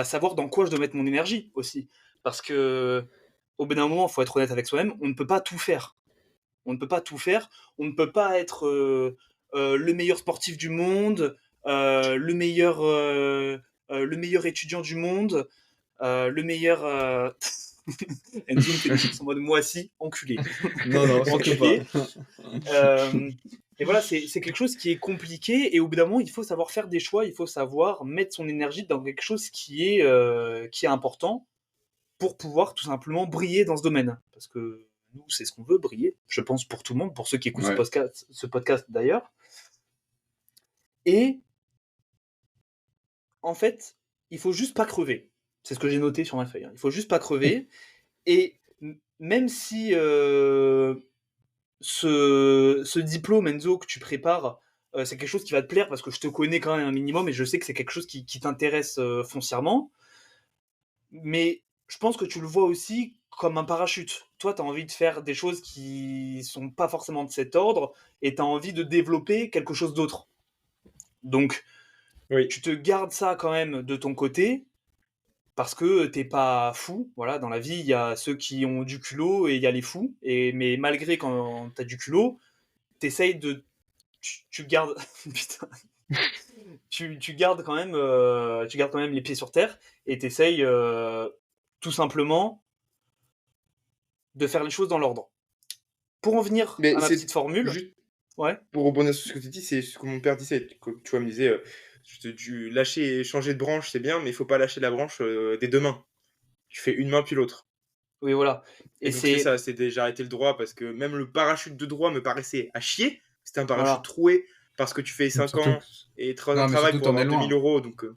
savoir dans quoi je dois mettre mon énergie aussi. Parce que au bout d'un moment, il faut être honnête avec soi-même, on ne peut pas tout faire. On ne peut pas tout faire. On ne peut pas être le meilleur sportif du monde, le meilleur étudiant du monde, le meilleur. Enzo me fait des faces en mode moi si, enculé. Non, non, surtout pas. Enculé. Euh, et voilà, c'est quelque chose qui est compliqué et au bout d'un moment, il faut savoir faire des choix, il faut savoir mettre son énergie dans quelque chose qui est important pour pouvoir tout simplement briller dans ce domaine. Parce que nous, c'est ce qu'on veut, briller, je pense pour tout le monde, pour ceux qui écoutent Ouais. ce podcast d'ailleurs. Et en fait, il faut juste pas crever. C'est ce que j'ai noté sur ma feuille. Hein. Il faut juste pas crever. Et même si ce diplôme, Enzo, que tu prépares, c'est quelque chose qui va te plaire parce que je te connais quand même un minimum et je sais que c'est quelque chose qui t'intéresse foncièrement. Mais je pense que tu le vois aussi comme un parachute. Toi, tu as envie de faire des choses qui sont pas forcément de cet ordre et tu as envie de développer quelque chose d'autre. Donc, Oui. tu te gardes ça quand même de ton côté, parce que t'es pas fou. Voilà, dans la vie, il y a ceux qui ont du culot et il y a les fous. Mais malgré quand t'as du culot, t'essayes de... Tu gardes... Putain. Tu gardes quand même, tu gardes quand même les pieds sur terre et t'essayes tout simplement de faire les choses dans l'ordre. Pour en venir Mais à ma c'est petite formule, juste ouais, pour rebondir sur ce que tu dis, c'est ce que mon père disait. Tu vois, il me disait, lâcher, changer de branche, c'est bien, mais il faut pas lâcher la branche des deux mains. Tu fais une main puis l'autre. oui, voilà. Et Et donc c'est c'est, ça, j'ai arrêté le droit parce que même le parachute de droit me paraissait à chier. C'était un parachute voilà. troué parce que tu fais 5 Surtout, ans et 3 ans non, de mais travail surtout, pour t'en es avoir 2000 loin. euros. Donc, non,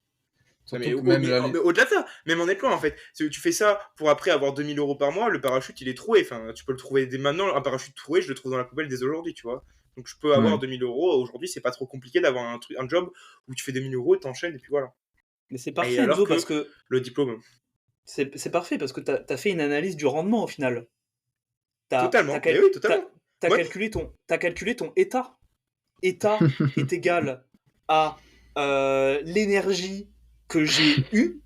Surtout que même mais au-delà de ça, même en être loin en fait. Tu fais ça pour après avoir 2000 euros par mois, le parachute il est troué. Enfin, tu peux le trouver dès maintenant. Un parachute troué, je le trouve dans la poubelle dès aujourd'hui, tu vois. Donc je peux avoir Ouais. 2000 euros. Aujourd'hui, c'est pas trop compliqué d'avoir un job où tu fais 2000 euros, t'enchaînes et puis voilà. Mais c'est Et parfait, alors Enzo, parce que que le diplôme, c'est parfait, parce que t'as fait une analyse du rendement au final. T'as totalement. Mais oui, totalement. Moi, t'as calculé ton état. État est égal à l'énergie que j'ai eue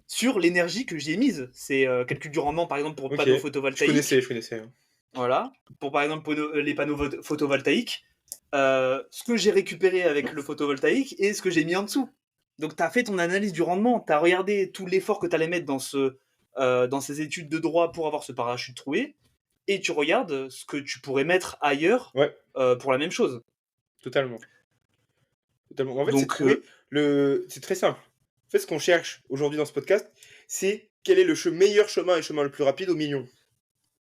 sur l'énergie que j'ai mise. C'est calcul du rendement, par exemple, pour ok, panneaux je photovoltaïques. connaissais. Hein. Voilà. Pour, par exemple, les panneaux photovoltaïques. Ce que j'ai récupéré avec le photovoltaïque et ce que j'ai mis en dessous. Donc, tu as fait ton analyse du rendement. Tu as regardé tout l'effort que tu allais mettre dans ces études de droit pour avoir ce parachute troué. Et tu regardes ce que tu pourrais mettre ailleurs Ouais, pour la même chose. totalement. Totalement. En fait, c'est de Donc, trouver c'est très simple. En fait, ce qu'on cherche aujourd'hui dans ce podcast, c'est quel est le meilleur chemin et le chemin le plus rapide au million.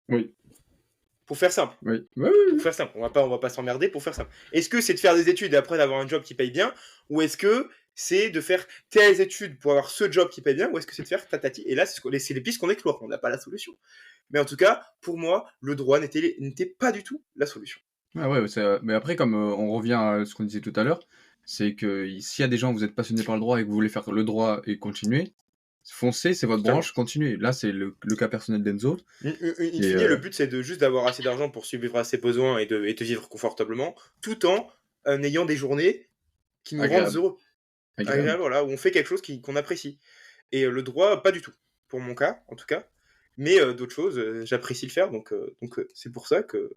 Oui. Pour faire simple. Oui. Oui, oui, Pour oui. faire simple. On va pas s'emmerder pour faire simple. Est-ce que c'est de faire des études et après d'avoir un job qui paye bien, ou est-ce que c'est de faire telles études pour avoir ce job qui paye bien, ou est-ce que c'est de faire tatati. Et là, c'est les pistes qu'on explore. On n'a pas la solution. Mais en tout cas, pour moi, le droit n'était pas du tout la solution. Ah ouais, mais après, comme on revient à ce qu'on disait tout à l'heure, c'est que s'il y a des gens, vous êtes passionnés par le droit et que vous voulez faire le droit et continuer, foncez, c'est votre Totalement. branche, continuez. Là, c'est le cas personnel d'Enzo. In Et fine, le but, c'est juste d'avoir assez d'argent pour subvivre à ses besoins et de vivre confortablement, tout en ayant des journées qui nous rendent agréable. heureux. Agréable. Agréable, voilà, où on fait quelque chose qu'on apprécie. Et le droit, pas du tout. Pour mon cas, en tout cas. Mais d'autres choses, j'apprécie le faire. Donc c'est pour ça que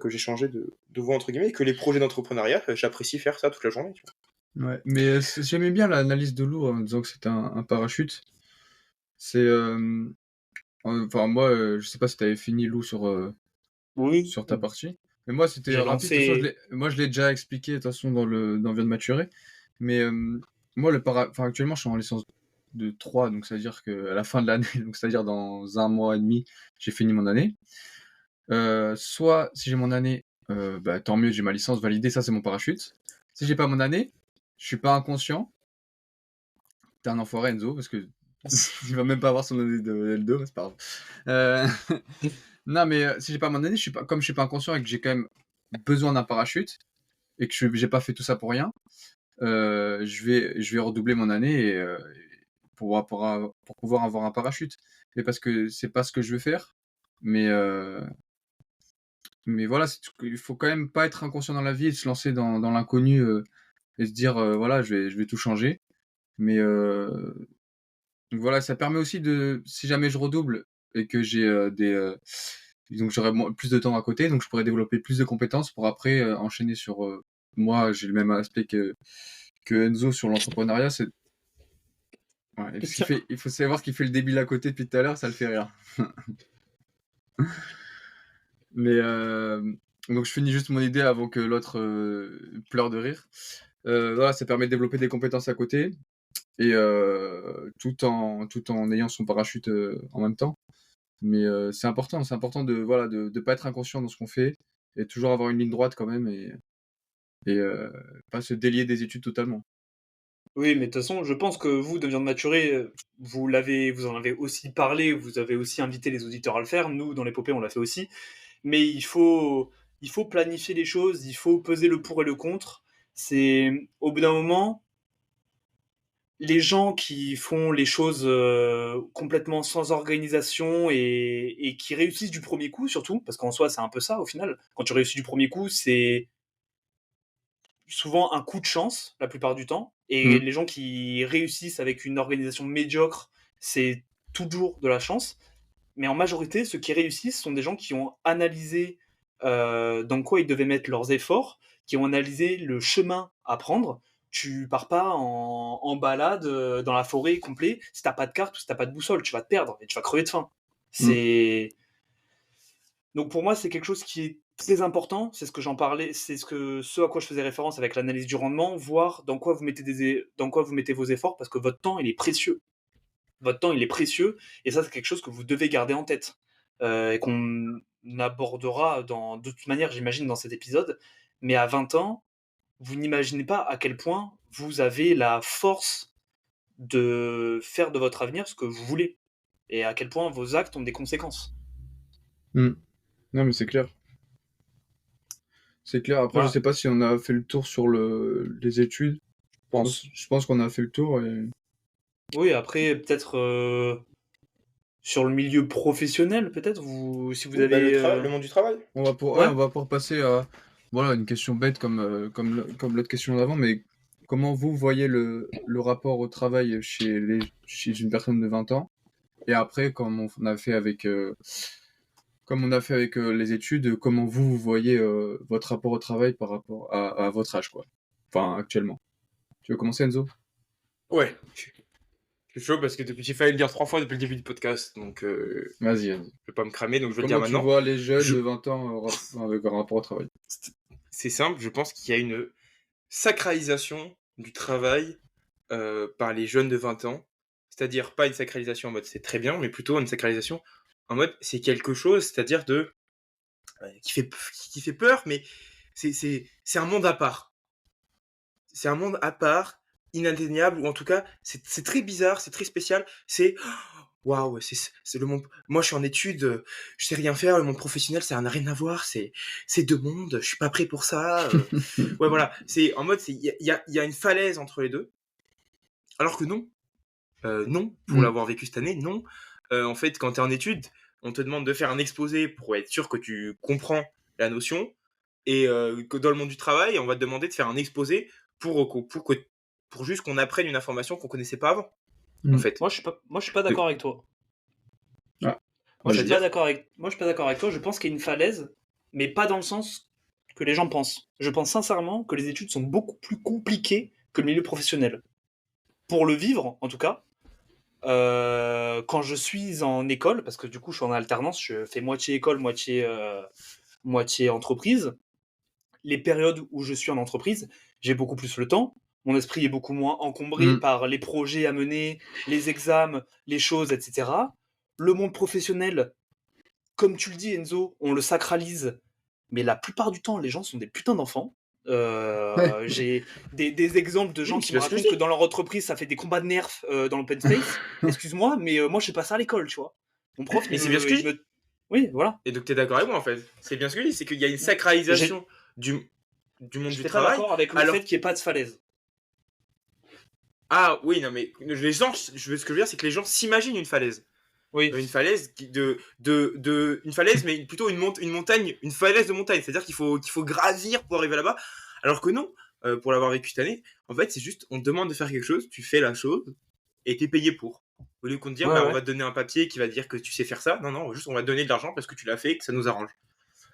j'ai changé de voie, entre guillemets, et que les projets d'entrepreneuriat, j'apprécie faire ça toute la journée. Tu Ouais. Mais j'aimais bien l'analyse de Lou en disant que c'était un parachute. C'est. Enfin, moi, je sais pas si tu avais fini Lou oui, sur ta partie. Mais moi, c'était j'ai rapide. De toute façon, lancé. moi, je l'ai déjà expliqué de toute façon dans Vient de maturer. Mais moi, enfin, actuellement, je suis en licence de 3, donc ça veut dire qu'à la fin de l'année, donc c'est-à-dire dans 1 mois et demi, j'ai fini mon année. Soit, si j'ai mon année, bah, tant mieux, j'ai ma licence validée, ça c'est mon parachute. Si j'ai pas mon année, je suis pas inconscient. T'es un enfoiré, Enzo, parce que il va même pas avoir son année de L2, mais c'est pas grave. Euh, Non, mais si j'ai pas mon année, comme je suis pas inconscient et que j'ai quand même besoin d'un parachute et que j'ai pas fait tout ça pour rien, je vais redoubler mon année pour pouvoir avoir un parachute. Et parce que c'est pas ce que je veux faire, mais voilà, il faut quand même pas être inconscient dans la vie et se lancer dans l'inconnu et se dire voilà, je vais tout changer. Mais donc voilà, ça permet aussi si jamais je redouble et que j'ai donc j'aurai plus de temps à côté, donc je pourrais développer plus de compétences pour après enchaîner sur. Moi, j'ai le même aspect que Enzo sur l'entrepreneuriat. Ouais, parce il faut savoir qu'il fait le débile à côté depuis tout à l'heure, ça le fait rire. Mais donc je finis juste mon idée avant que l'autre pleure de rire. Voilà, ça permet de développer des compétences à côté et tout en ayant son parachute en même temps. Mais c'est important de voilà de pas être inconscient dans ce qu'on fait et toujours avoir une ligne droite quand même et pas se délier des études totalement. Oui, mais de toute façon, je pense que vous, de Viande Maturée, vous en avez aussi parlé, vous avez aussi invité les auditeurs à le faire. Nous, dans l'épopée, on l'a fait aussi. Mais il faut planifier les choses, il faut peser le pour et le contre. C'est, au bout d'un moment, les gens qui font les choses complètement sans organisation et qui réussissent du premier coup, surtout, parce qu'en soi, c'est un peu ça, au final. Quand tu réussis du premier coup, souvent un coup de chance la plupart du temps. Et les gens qui réussissent avec une organisation médiocre, c'est toujours de la chance. Mais en majorité, ceux qui réussissent sont des gens qui ont analysé dans quoi ils devaient mettre leurs efforts, qui ont analysé le chemin à prendre. Tu pars pas en balade dans la forêt complet si t'as pas de carte ou si t'as pas de boussole, tu vas te perdre et tu vas crever de faim. C'est donc pour moi c'est quelque chose qui est très important. C'est ce que j'en parlais, c'est ce à quoi je faisais référence avec l'analyse du rendement, voir dans quoi vous mettez vos efforts parce que votre temps il est précieux. Votre temps il est précieux et ça c'est quelque chose que vous devez garder en tête et qu'on abordera de toute manière j'imagine dans cet épisode. Mais à 20 ans, vous n'imaginez pas à quel point vous avez la force de faire de votre avenir ce que vous voulez et à quel point vos actes ont des conséquences. Non, mais c'est clair. C'est clair. Après, Voilà. je sais pas si on a fait le tour sur les études. Je pense qu'on a fait le tour. Oui, après, peut-être sur le milieu professionnel, peut-être, si vous avez... le monde du travail. On va pouvoir passer à une question bête comme l'autre question d'avant, mais comment vous voyez le rapport au travail chez une personne de 20 ans et après, comme on a fait avec les études, comment vous voyez votre rapport au travail par rapport à votre âge, quoi. Enfin, actuellement. Tu veux commencer, Enzo? Ouais. Je suis chaud parce que j'ai failli le dire 3 fois depuis le début du podcast, donc Vas-y. je vais pas me cramer, donc je vais le dire Comment tu maintenant. vois les jeunes de 20 ans avec un rapport au travail? C'est simple, je pense qu'il y a une sacralisation du travail par les jeunes de 20 ans. C'est-à-dire pas une sacralisation en mode c'est très bien, mais plutôt une sacralisation en mode c'est quelque chose, c'est-à-dire qui fait peur, mais c'est un monde à part. C'est un monde à part, inatteignable, ou en tout cas, c'est très bizarre, c'est très spécial. C'est waouh, c'est le monde. Moi, je suis en études, je sais rien faire. Le monde professionnel, ça n'a rien à voir. C'est deux mondes. Je suis pas prêt pour ça. Ouais, voilà. C'est en mode, il y a une falaise entre les deux. Alors que non, non, pour l'avoir vécu cette année, non. En fait, quand tu es en études, on te demande de faire un exposé pour être sûr que tu comprends la notion. Et que dans le monde du travail, on va te demander de faire un exposé pour juste qu'on apprenne une information qu'on connaissait pas avant. En fait. Moi, je suis pas d'accord avec toi. Ah. Moi, je suis pas d'accord avec toi. Je pense qu'il y a une falaise, mais pas dans le sens que les gens pensent. Je pense sincèrement que les études sont beaucoup plus compliquées que le milieu professionnel. Pour le vivre, en tout cas, quand je suis en école, parce que du coup, je suis en alternance, je fais moitié école, moitié entreprise. Les périodes où je suis en entreprise, j'ai beaucoup plus le temps. Mon esprit est beaucoup moins encombré par les projets à mener, les examens, les choses, etc. Le monde professionnel, comme tu le dis, Enzo, on le sacralise, mais la plupart du temps, les gens sont des putains d'enfants. J'ai des exemples de gens qui me racontent que dans leur entreprise, ça fait des combats de nerfs dans l'open space. Excuse-moi, mais moi, je fais pas ça à l'école, tu vois. Mon prof, mais c'est bien ce que je dis. Oui, voilà. Et donc, tu es d'accord avec moi, en fait. C'est bien ce que je dis, c'est qu'il y a une sacralisation du monde du travail. Je suis pas d'accord avec le fait qu'il n'y ait pas de falaise. Ah oui, non, mais les gens, ce que je veux dire, c'est que les gens s'imaginent une falaise. Oui. Une falaise une falaise, mais plutôt une montagne, une falaise de montagne. C'est-à-dire qu'il faut gravir pour arriver là-bas. Alors que non, pour l'avoir vécu cette année, en fait, c'est juste, on te demande de faire quelque chose, tu fais la chose, et t'es payé pour. Au lieu qu'on te dise, on va te donner un papier qui va dire que tu sais faire ça. Non, juste on va te donner de l'argent parce que tu l'as fait et que ça nous arrange.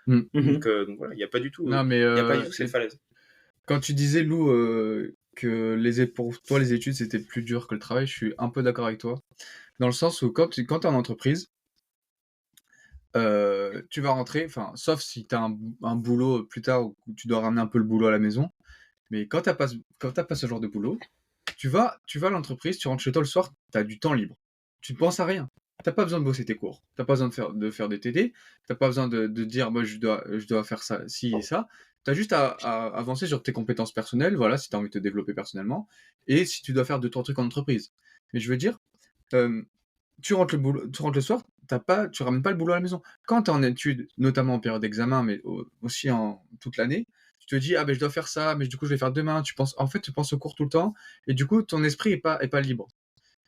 Donc voilà, il n'y a pas du tout, cette falaise. Quand tu disais, Lou, que pour toi, les études, c'était plus dur que le travail, je suis un peu d'accord avec toi. Dans le sens où quand tu es en entreprise, tu vas rentrer, sauf si tu as un boulot plus tard où tu dois ramener un peu le boulot à la maison, mais quand tu n'as pas ce genre de boulot, tu vas à l'entreprise, tu rentres chez toi le soir, tu as du temps libre. Tu ne penses à rien. Tu n'as pas besoin de bosser tes cours. Tu n'as pas besoin de faire des TD. Tu n'as pas besoin de dire je dois faire ça, ci et ça. Tu as juste à avancer sur tes compétences personnelles, voilà, si tu as envie de te développer personnellement, et si tu dois faire 2-3 trucs en entreprise. Mais je veux dire, tu rentres le soir, tu ramènes pas le boulot à la maison. Quand tu es en études, notamment en période d'examen, mais aussi en toute l'année, tu te dis je dois faire ça, mais du coup je vais faire demain. Tu penses au cours tout le temps, et du coup ton esprit est pas libre,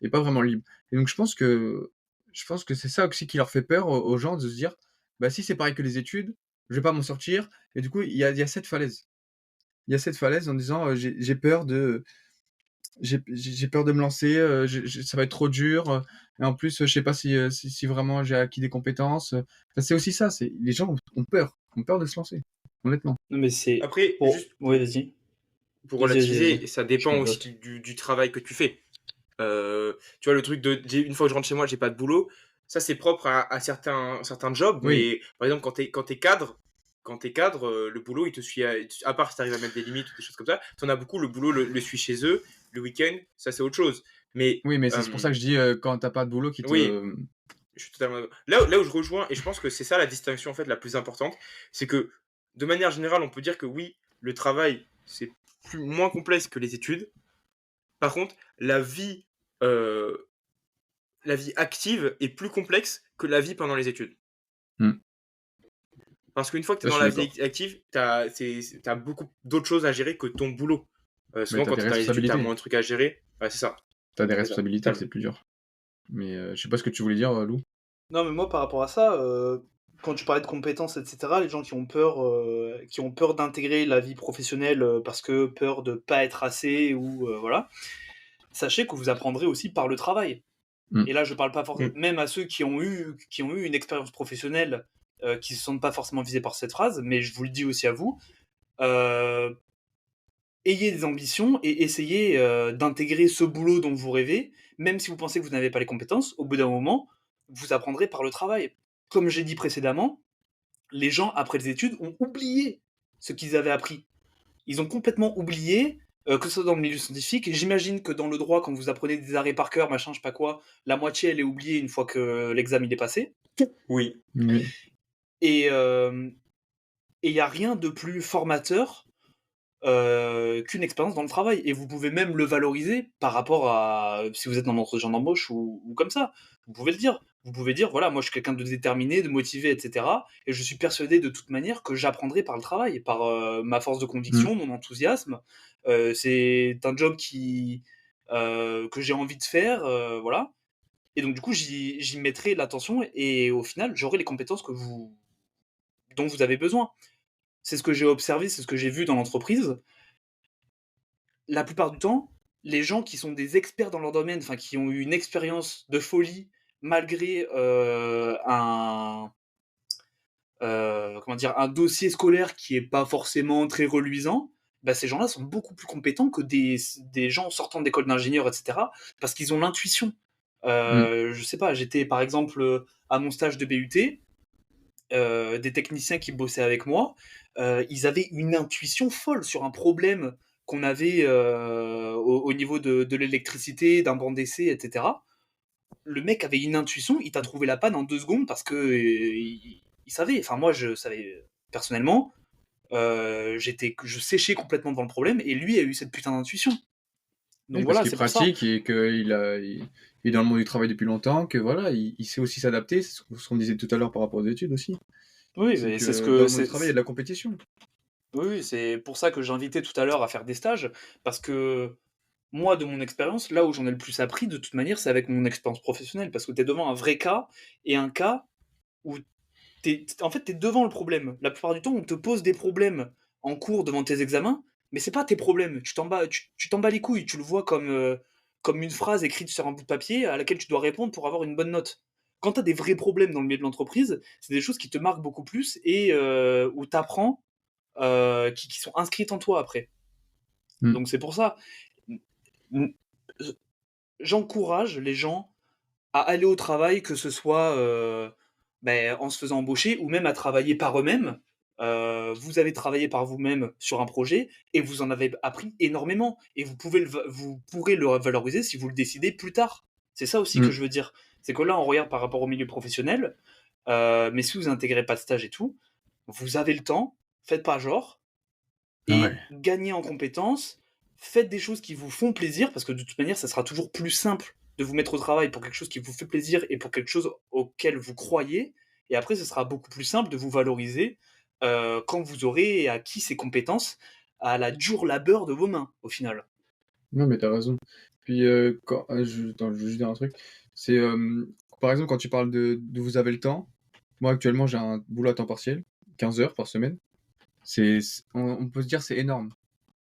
est pas vraiment libre. Et donc je pense que c'est ça aussi qui leur fait peur aux gens, de se dire si c'est pareil que les études, je vais pas m'en sortir. Et du coup il y a cette falaise. il y a cette falaise en disant j'ai peur de j'ai peur de me lancer, ça va être trop dur, et en plus, je sais pas si vraiment j'ai acquis des compétences. Enfin, c'est aussi ça, c'est les gens ont peur de se lancer, honnêtement. Non, mais c'est. Après, Bon, juste ouais, vas-y. pour Vas-y, vas-y, relativiser, vas-y. ça Je dépend me aussi note. du travail que tu fais. Tu vois, le truc de une fois que je rentre chez moi, j'ai pas de boulot, ça c'est propre à certains jobs, Oui, mais par exemple, quand t'es cadre, le boulot il te suit, à part si t'arrives à mettre des limites ou des choses comme ça, t'en as beaucoup, le boulot le suit chez eux, le week-end, ça c'est autre chose. Mais oui, mais c'est pour ça que je dis, quand tu pas de boulot qui oui, te je suis totalement d'accord. Là où je rejoins, et je pense que c'est ça la distinction en fait la plus importante, c'est que de manière générale, on peut dire que oui, le travail c'est moins complexe que les études. Par contre, euh, la vie active est plus complexe que la vie pendant les études. mmh, Parce qu'une fois que tu es ça, je dans suis la d'accord. vie active, t'as beaucoup d'autres choses à gérer que ton boulot. Mais Souvent, tu as quand des tu es dans les études, tu as responsabilités. moins de trucs à gérer. Ouais, c'est ça. Tu as des C'est ça, responsabilités, totalement. c'est plus dur. Mais je sais pas ce que tu voulais dire, Lou? Non, mais moi, par rapport à ça, quand tu parlais de compétences, etc., les gens qui ont peur d'intégrer la vie professionnelle parce que peur de pas être assez ou voilà, sachez que vous apprendrez aussi par le travail. Mmh, Et là, je parle pas Mm. même à ceux qui ont eu une expérience professionnelle qui se sentent pas forcément visés par cette phrase, mais je vous le dis aussi à vous. euh, Ayez des ambitions et essayez d'intégrer ce boulot dont vous rêvez, même si vous pensez que vous n'avez pas les compétences, au bout d'un moment, vous apprendrez par le travail. Comme j'ai dit précédemment, les gens, après les études, ont oublié ce qu'ils avaient appris. Ils ont complètement oublié, que ce soit dans le milieu scientifique. J'imagine que dans le droit, quand vous apprenez des arrêts par cœur, machin, je sais pas quoi, la moitié, elle est oubliée une fois que l'examen il est passé. Oui. oui. Et il n'y a rien de plus formateur qu'une expérience dans le travail. Et vous pouvez même le valoriser par rapport à si vous êtes dans un entretien d'embauche ou comme ça. Vous pouvez le dire. Vous pouvez dire, voilà, moi je suis quelqu'un de déterminé, de motivé, etc. Et je suis persuadé de toute manière que j'apprendrai par le travail, par ma force de Mmh. conviction, mon enthousiasme. C'est un job que j'ai envie de faire, voilà. Et donc du coup, j'y mettrai l'attention et au final, j'aurai les compétences dont vous avez besoin. C'est ce que j'ai observé, c'est ce que j'ai vu dans l'entreprise. La plupart du temps, les gens qui sont des experts dans leur domaine, enfin qui ont eu une expérience de folie malgré comment dire, un dossier scolaire qui est pas forcément très reluisant, bah, ces gens-là sont beaucoup plus compétents que des gens sortant d'école d'ingénieur, etc. Parce qu'ils ont l'intuition. Mmh. Je sais pas, j'étais par exemple à mon stage de BUT, des techniciens qui bossaient avec moi, ils avaient une intuition folle sur un problème qu'on avait au niveau de l'électricité, d'un banc d'essai, etc. Le mec avait une intuition, il t'a trouvé la panne en 2 secondes parce que il savait. Enfin, moi, je savais personnellement, je séchais complètement devant le problème et lui a eu cette putain d'intuition. Oui, Donc parce voilà, qu'il c'est pour ça. pratique et qu'il est dans le monde du travail depuis longtemps, que voilà, il sait aussi s'adapter. C'est ce qu'on disait tout à l'heure par rapport aux études aussi. Oui, C'est mais c'est ce que dans que le monde du travail, il y a de la compétition. oui, oui, c'est pour ça que j'invitais tout à l'heure à faire des stages parce que moi, de mon expérience, là où j'en ai le plus appris, de toute manière, c'est avec mon expérience professionnelle, parce que tu es devant un vrai cas, et un cas où en fait, tu es devant le problème. La plupart du temps, on te pose des problèmes en cours devant tes examens, mais c'est pas tes problèmes. Tu t'en bats les couilles, tu le vois comme une phrase écrite sur un bout de papier à laquelle tu dois répondre pour avoir une bonne note. Quand tu as des vrais problèmes dans le milieu de l'entreprise, c'est des choses qui te marquent beaucoup plus et où tu apprends, qui sont inscrites en toi après. Mmh. Donc c'est pour ça. J'encourage les gens à aller au travail, que ce soit en se faisant embaucher ou même à travailler par eux-mêmes. Vous avez travaillé par vous-même sur un projet et vous en avez appris énormément. Et vous pourrez le valoriser si vous le décidez plus tard. C'est ça aussi que Mmh. je veux dire. C'est que là, on regarde par rapport au milieu professionnel, mais si vous intégrez pas de stage et tout, vous avez le temps, faites pas genre, Ah et ouais. gagnez en compétences, faites des choses qui vous font plaisir, parce que de toute manière, ça sera toujours plus simple de vous mettre au travail pour quelque chose qui vous fait plaisir et pour quelque chose auquel vous croyez, et après, ce sera beaucoup plus simple de vous valoriser quand vous aurez acquis ces compétences à la dure labeur de vos mains, au final. Non, mais t'as raison. Puis, attends, je veux juste dire un truc. C'est, par exemple, quand tu parles de vous avez le temps, moi, actuellement, j'ai un boulot à temps partiel, 15 heures par semaine. On peut se dire c'est énorme.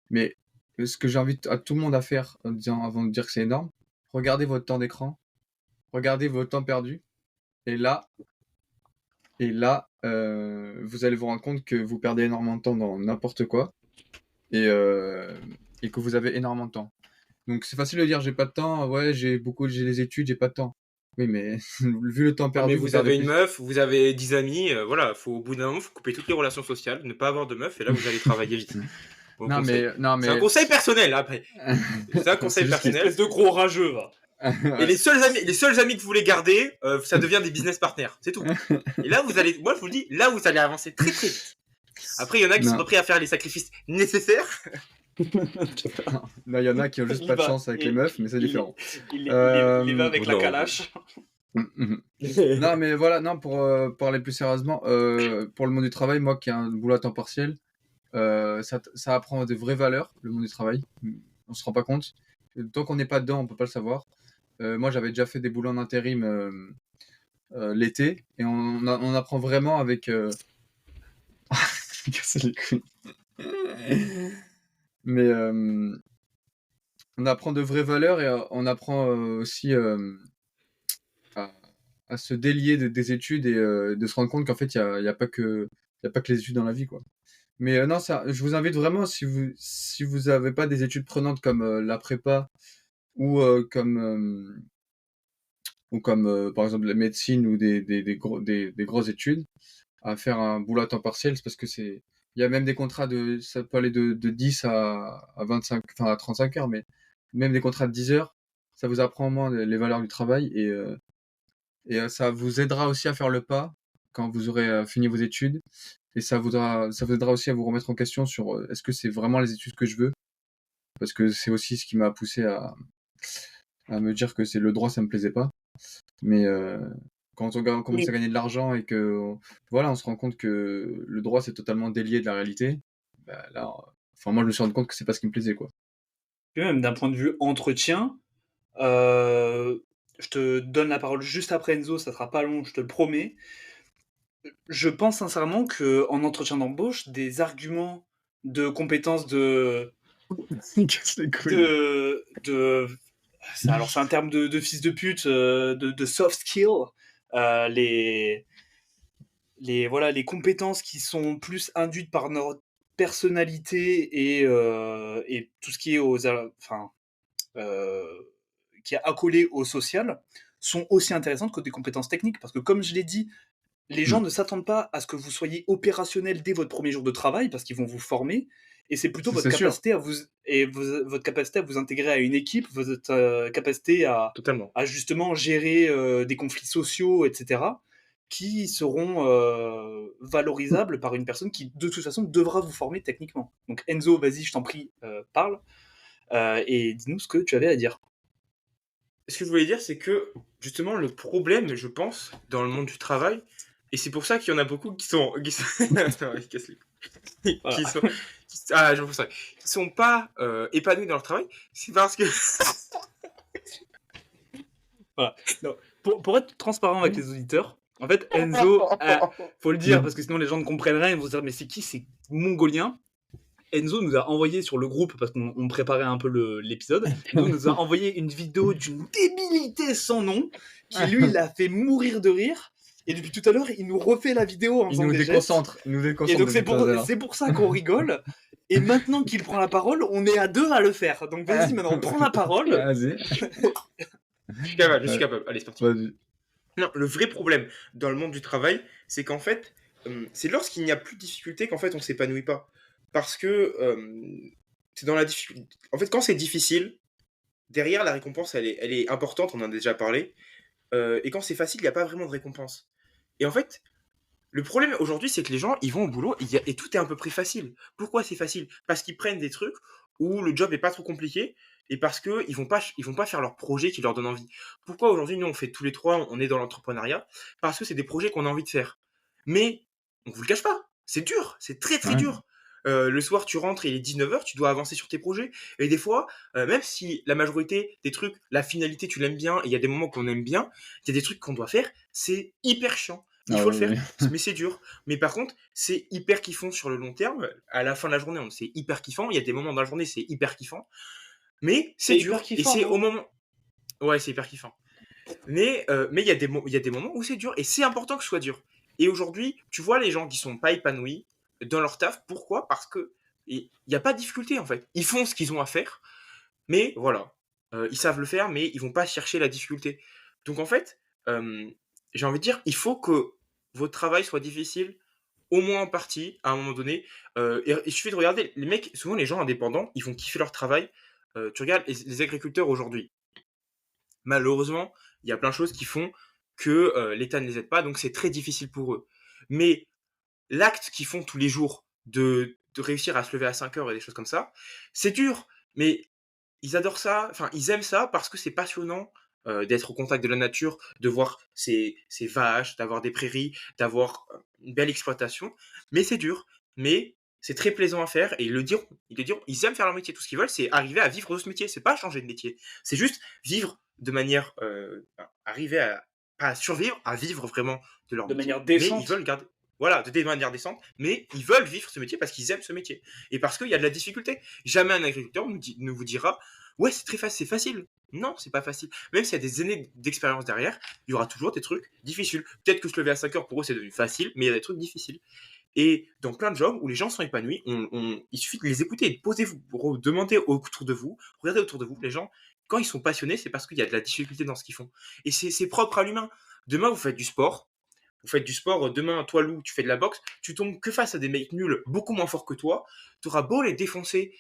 Mais ce que j'invite à tout le monde à faire avant de dire que c'est énorme, regardez votre temps d'écran, regardez votre temps perdu, et là, vous allez vous rendre compte que vous perdez énormément de temps dans n'importe quoi et, et que vous avez énormément de temps. Donc c'est facile de dire j'ai pas de temps, ouais, j'ai des études, j'ai pas de temps. Oui, mais vu le temps Ah, mais perdu, vous vous perdez avez une plus. meuf, vous avez 10 amis, voilà, au bout d'un moment, faut couper toutes les relations sociales, ne pas avoir de meuf, et là, vous allez travailler vite. Bon conseil. Non, C'est un mais conseil personnel, après. C'est un conseil c'est juste personnel. Espèce de gros rageux, va. Et les seuls amis que vous voulez garder, ça devient des business partners. C'est tout. Et là, moi, je vous le dis, là, vous allez avancer très très vite. Après, il y en a qui sont non, pas prêts à faire les sacrifices nécessaires. il y en a qui ont juste Il pas de va- chance avec il- les meufs, mais c'est il- différent. il va avec la non. calache. Non, mais voilà, non, pour parler plus sérieusement, pour le monde du travail, moi qui ai un boulot à temps partiel, ça apprend des vraies valeurs, le monde du travail. On se rend pas compte. Tant qu'on n'est pas dedans, on peut pas le savoir. Moi, j'avais déjà fait des boulots en intérim l'été, et on apprend vraiment avec. Casser les couilles. Mais on apprend de vraies valeurs et on apprend aussi à, à se délier des études et de se rendre compte qu'en fait, il y a pas que les études dans la vie, quoi. Mais non, ça, je vous invite vraiment, si vous avez pas des études prenantes comme la prépa ou comme par exemple la médecine ou des grosses études, à faire un boulot à temps partiel, c'est parce que il y a même des contrats ça peut aller de 10 à 25, enfin à 35 heures, mais même des contrats de 10 heures, ça vous apprend au moins les valeurs du travail et ça vous aidera aussi à faire le pas quand vous aurez fini vos études. Et ça vous aidera aussi à vous remettre en question sur est-ce que c'est vraiment les études que je veux? Parce que c'est aussi ce qui m'a poussé à me dire que c'est le droit, ça me plaisait pas. Mais quand on commence à gagner de l'argent et que voilà, on se rend compte que le droit c'est totalement délié de la réalité, bah là, enfin moi je me suis rendu compte que c'est pas ce qui me plaisait, quoi. Puis même d'un point de vue entretien, je te donne la parole juste après Enzo, ça sera pas long, je te le promets. Je pense sincèrement que en entretien d'embauche, des arguments de compétences Casse les couilles. alors c'est un terme de fils de pute, de soft skill, les les compétences qui sont plus induites par notre personnalité et tout ce qui est enfin qui est accolé au social sont aussi intéressantes que des compétences techniques parce que comme je l'ai dit, les gens Mm. ne s'attendent pas à ce que vous soyez opérationnel dès votre premier jour de travail parce qu'ils vont vous former et c'est plutôt votre C'est sûr. capacité votre capacité à vous intégrer à une équipe, votre capacité Totalement. à justement gérer des conflits sociaux, etc., qui seront valorisables par une personne qui de toute façon devra vous former techniquement. Donc Enzo, vas-y, je t'en prie, parle et dis-nous ce que tu avais à dire. Ce que je voulais dire, c'est que justement, le problème, je pense, dans le monde du travail, et c'est pour ça qu'il y en a beaucoup qui sont. Attends, il casse les couilles. Voilà. Ah, je vois ça. Qui sont pas épanouis dans leur travail, c'est parce que. Pour être transparent avec les auditeurs, en fait, Enzo, faut le dire parce que sinon les gens ne comprennent rien, ils vont se dire mais c'est qui ces Mongoliens? Enzo nous a envoyé sur le groupe, parce qu'on préparait un peu l'épisode, Enzo nous a envoyé une vidéo d'une débilité sans nom, qui lui l'a fait mourir de rire, et depuis tout à l'heure, il nous refait la vidéo en Il faisant nous des gestes. déconcentre. Il nous déconcentre. Et donc depuis tout à l'heure. c'est pour ça qu'on rigole, et maintenant qu'il prend la parole, on est à deux à le faire. Donc vas-y, maintenant, prends la parole. Vas-y. Je suis capable, je suis capable. Allez, c'est parti. Vas-y. Non, le vrai problème dans le monde du travail, c'est qu'en fait, c'est lorsqu'il n'y a plus de difficulté qu'en fait on s'épanouit pas. Parce que c'est dans la difficulté. En fait, quand c'est difficile, derrière la récompense, elle est importante, on en a déjà parlé. Et quand c'est facile, il n'y a pas vraiment de récompense. Et en fait, le problème aujourd'hui, c'est que les gens, ils vont au boulot et tout est à peu près facile. Pourquoi c'est facile? Parce qu'ils prennent des trucs où le job est pas trop compliqué et parce qu'ils vont pas faire leur projet qui leur donne envie. Pourquoi aujourd'hui, nous, on fait tous les trois, on est dans l'entrepreneuriat? Parce que c'est des projets qu'on a envie de faire. Mais, on vous le cache pas, c'est dur, c'est très très Ouais. dur. Le soir, tu rentres, il est 19h, tu dois avancer sur tes projets. Et des fois, même si la majorité des trucs, la finalité, tu l'aimes bien, et il y a des moments qu'on aime bien, il y a des trucs qu'on doit faire, c'est hyper chiant. Il Ah faut le oui, faire, oui. mais c'est dur. Mais par contre, c'est hyper kiffant sur le long terme. À la fin de la journée, c'est hyper kiffant. Il y a des moments dans la journée, c'est hyper kiffant. Mais c'est C'est hyper dur. Et kiffant, c'est au non? moment. Ouais, c'est hyper kiffant. Mais il y a des moments où c'est dur. Et c'est important que ce soit dur. Et aujourd'hui, tu vois les gens qui sont pas épanouis dans leur taf. Pourquoi? Parce que il n'y a pas de difficulté en fait. Ils font ce qu'ils ont à faire. Mais voilà. Ils savent le faire, mais ils vont pas chercher la difficulté. Donc en fait, j'ai envie de dire, il faut que votre travail soit difficile, au moins en partie, à un moment donné. Et il suffit de regarder, les mecs, souvent les gens indépendants, ils vont kiffer leur travail. Tu regardes les agriculteurs aujourd'hui. Malheureusement, il y a plein de choses qui font que l'État ne les aide pas, donc c'est très difficile pour eux. Mais l'acte qu'ils font tous les jours de réussir à se lever à 5 heures et des choses comme ça, c'est dur. Mais ils adorent ça, enfin, ils aiment ça parce que c'est passionnant d'être au contact de la nature, de voir ces vaches, d'avoir des prairies, d'avoir une belle exploitation. Mais c'est dur, mais c'est très plaisant à faire et ils le diront, ils aiment faire leur métier. Tout ce qu'ils veulent, c'est arriver à vivre de ce métier. C'est pas changer de métier, c'est juste vivre de manière, arriver à pas à survivre, à vivre vraiment de leur De métier. manière Mais ils veulent décente. garder, voilà, de manière décente, mais ils veulent vivre ce métier parce qu'ils aiment ce métier et parce qu'il y a de la difficulté. Jamais un agriculteur ne vous dira ouais, c'est très facile, c'est facile. Non, c'est pas facile. Même s'il y a des années d'expérience derrière, il y aura toujours des trucs difficiles. Peut-être que se lever à 5 heures pour eux c'est devenu facile, mais il y a des trucs difficiles. Et dans plein de jobs où les gens sont épanouis, il suffit de les écouter, posez-vous, demandez autour de vous, regardez autour de vous, les gens, quand ils sont passionnés, c'est parce qu'il y a de la difficulté dans ce qu'ils font. Et c'est propre à l'humain. Demain, vous faites du sport, demain, toi Lou, tu fais de la boxe, tu tombes que face à des mecs nuls, beaucoup moins forts que toi, tu auras beau les défoncer,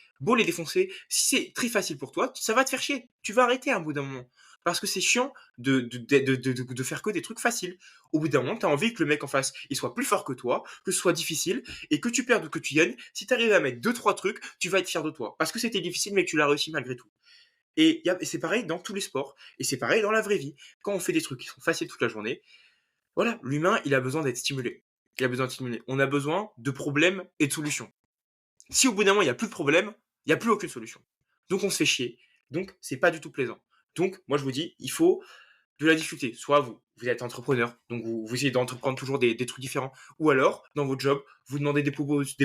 si c'est très facile pour toi, ça va te faire chier, tu vas arrêter à un bout d'un moment. Parce que c'est chiant de faire que des trucs faciles. Au bout d'un moment, tu as envie que le mec en face, il soit plus fort que toi, que ce soit difficile, et que tu perdes ou que tu gagnes, si tu arrives à mettre 2-3 trucs, tu vas être fier de toi. Parce que c'était difficile, mais que tu l'as réussi malgré tout. Et c'est pareil dans tous les sports, et c'est pareil dans la vraie vie. Quand on fait des trucs qui sont faciles toute la journée, voilà, l'humain, il a besoin d'être stimulé. Il a besoin de stimuler. On a besoin de problèmes et de solutions. Si au bout d'un moment, il n'y a plus de problème, il n'y a plus aucune solution. Donc on se fait chier. Donc c'est pas du tout plaisant. Donc moi je vous dis, il faut de la difficulté. Soit vous êtes entrepreneur, donc vous essayez d'entreprendre toujours des trucs différents. Ou alors, dans votre job, vous demandez des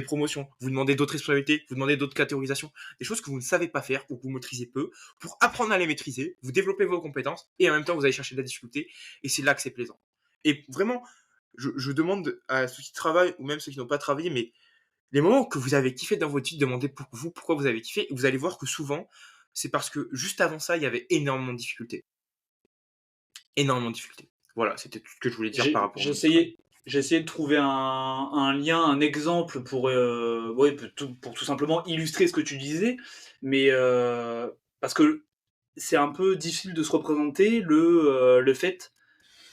promotions, vous demandez d'autres responsabilités, vous demandez d'autres catégorisations, des choses que vous ne savez pas faire ou que vous maîtrisez peu, pour apprendre à les maîtriser, vous développez vos compétences, et en même temps vous allez chercher de la difficulté, et c'est là que c'est plaisant. Et vraiment, je demande à ceux qui travaillent, ou même ceux qui n'ont pas travaillé, mais les moments que vous avez kiffé dans votre vie, demandez pourquoi vous avez kiffé, et vous allez voir que souvent, c'est parce que juste avant ça, il y avait énormément de difficultés. Énormément de difficultés. Voilà, c'était tout ce que je voulais dire par J'ai rapport au j'ai monde du travail. essayé, j'ai essayé de trouver un lien, un exemple ouais, pour tout simplement illustrer ce que tu disais, mais parce que c'est un peu difficile de se représenter le fait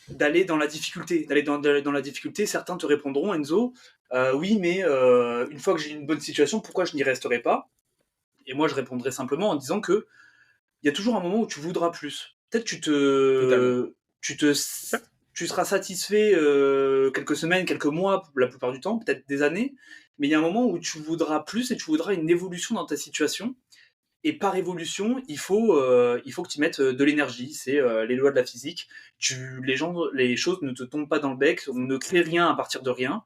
d'aller dans la difficulté. D'aller dans la difficulté, certains te répondront, Enzo, oui, mais une fois que j'ai une bonne situation, pourquoi je n'y resterai pas? Et moi, je répondrai simplement en disant que il y a toujours un moment où tu voudras plus. Peut-être Totalement. tu te, tu seras satisfait quelques semaines, quelques mois, la plupart du temps, peut-être des années, mais il y a un moment où tu voudras plus et tu voudras une évolution dans ta situation. Et par évolution, il faut que tu mettes de l'énergie. C'est les lois de la physique. Les choses ne te tombent pas dans le bec. On ne crée rien à partir de rien.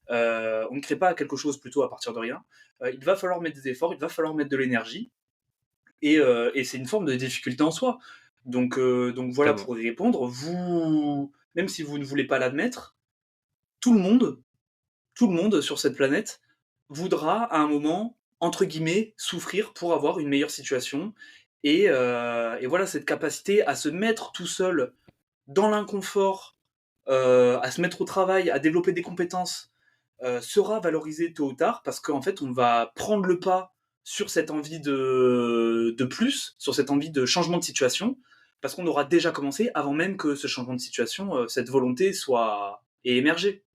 On ne crée pas quelque chose plutôt à partir de rien. Il va falloir mettre des efforts, il va falloir mettre de l'énergie. Et c'est une forme de difficulté en soi. Donc voilà Totalement. pour y répondre. Vous, même si vous ne voulez pas l'admettre, tout le monde sur cette planète voudra à un moment, entre guillemets, souffrir pour avoir une meilleure situation. Et voilà, cette capacité à se mettre tout seul dans l'inconfort, à se mettre au travail, à développer des compétences, sera valorisée tôt ou tard parce qu'en fait, on va prendre le pas sur cette envie de plus, sur cette envie de changement de situation, parce qu'on aura déjà commencé avant même que ce changement de situation, cette volonté soit ait émergé.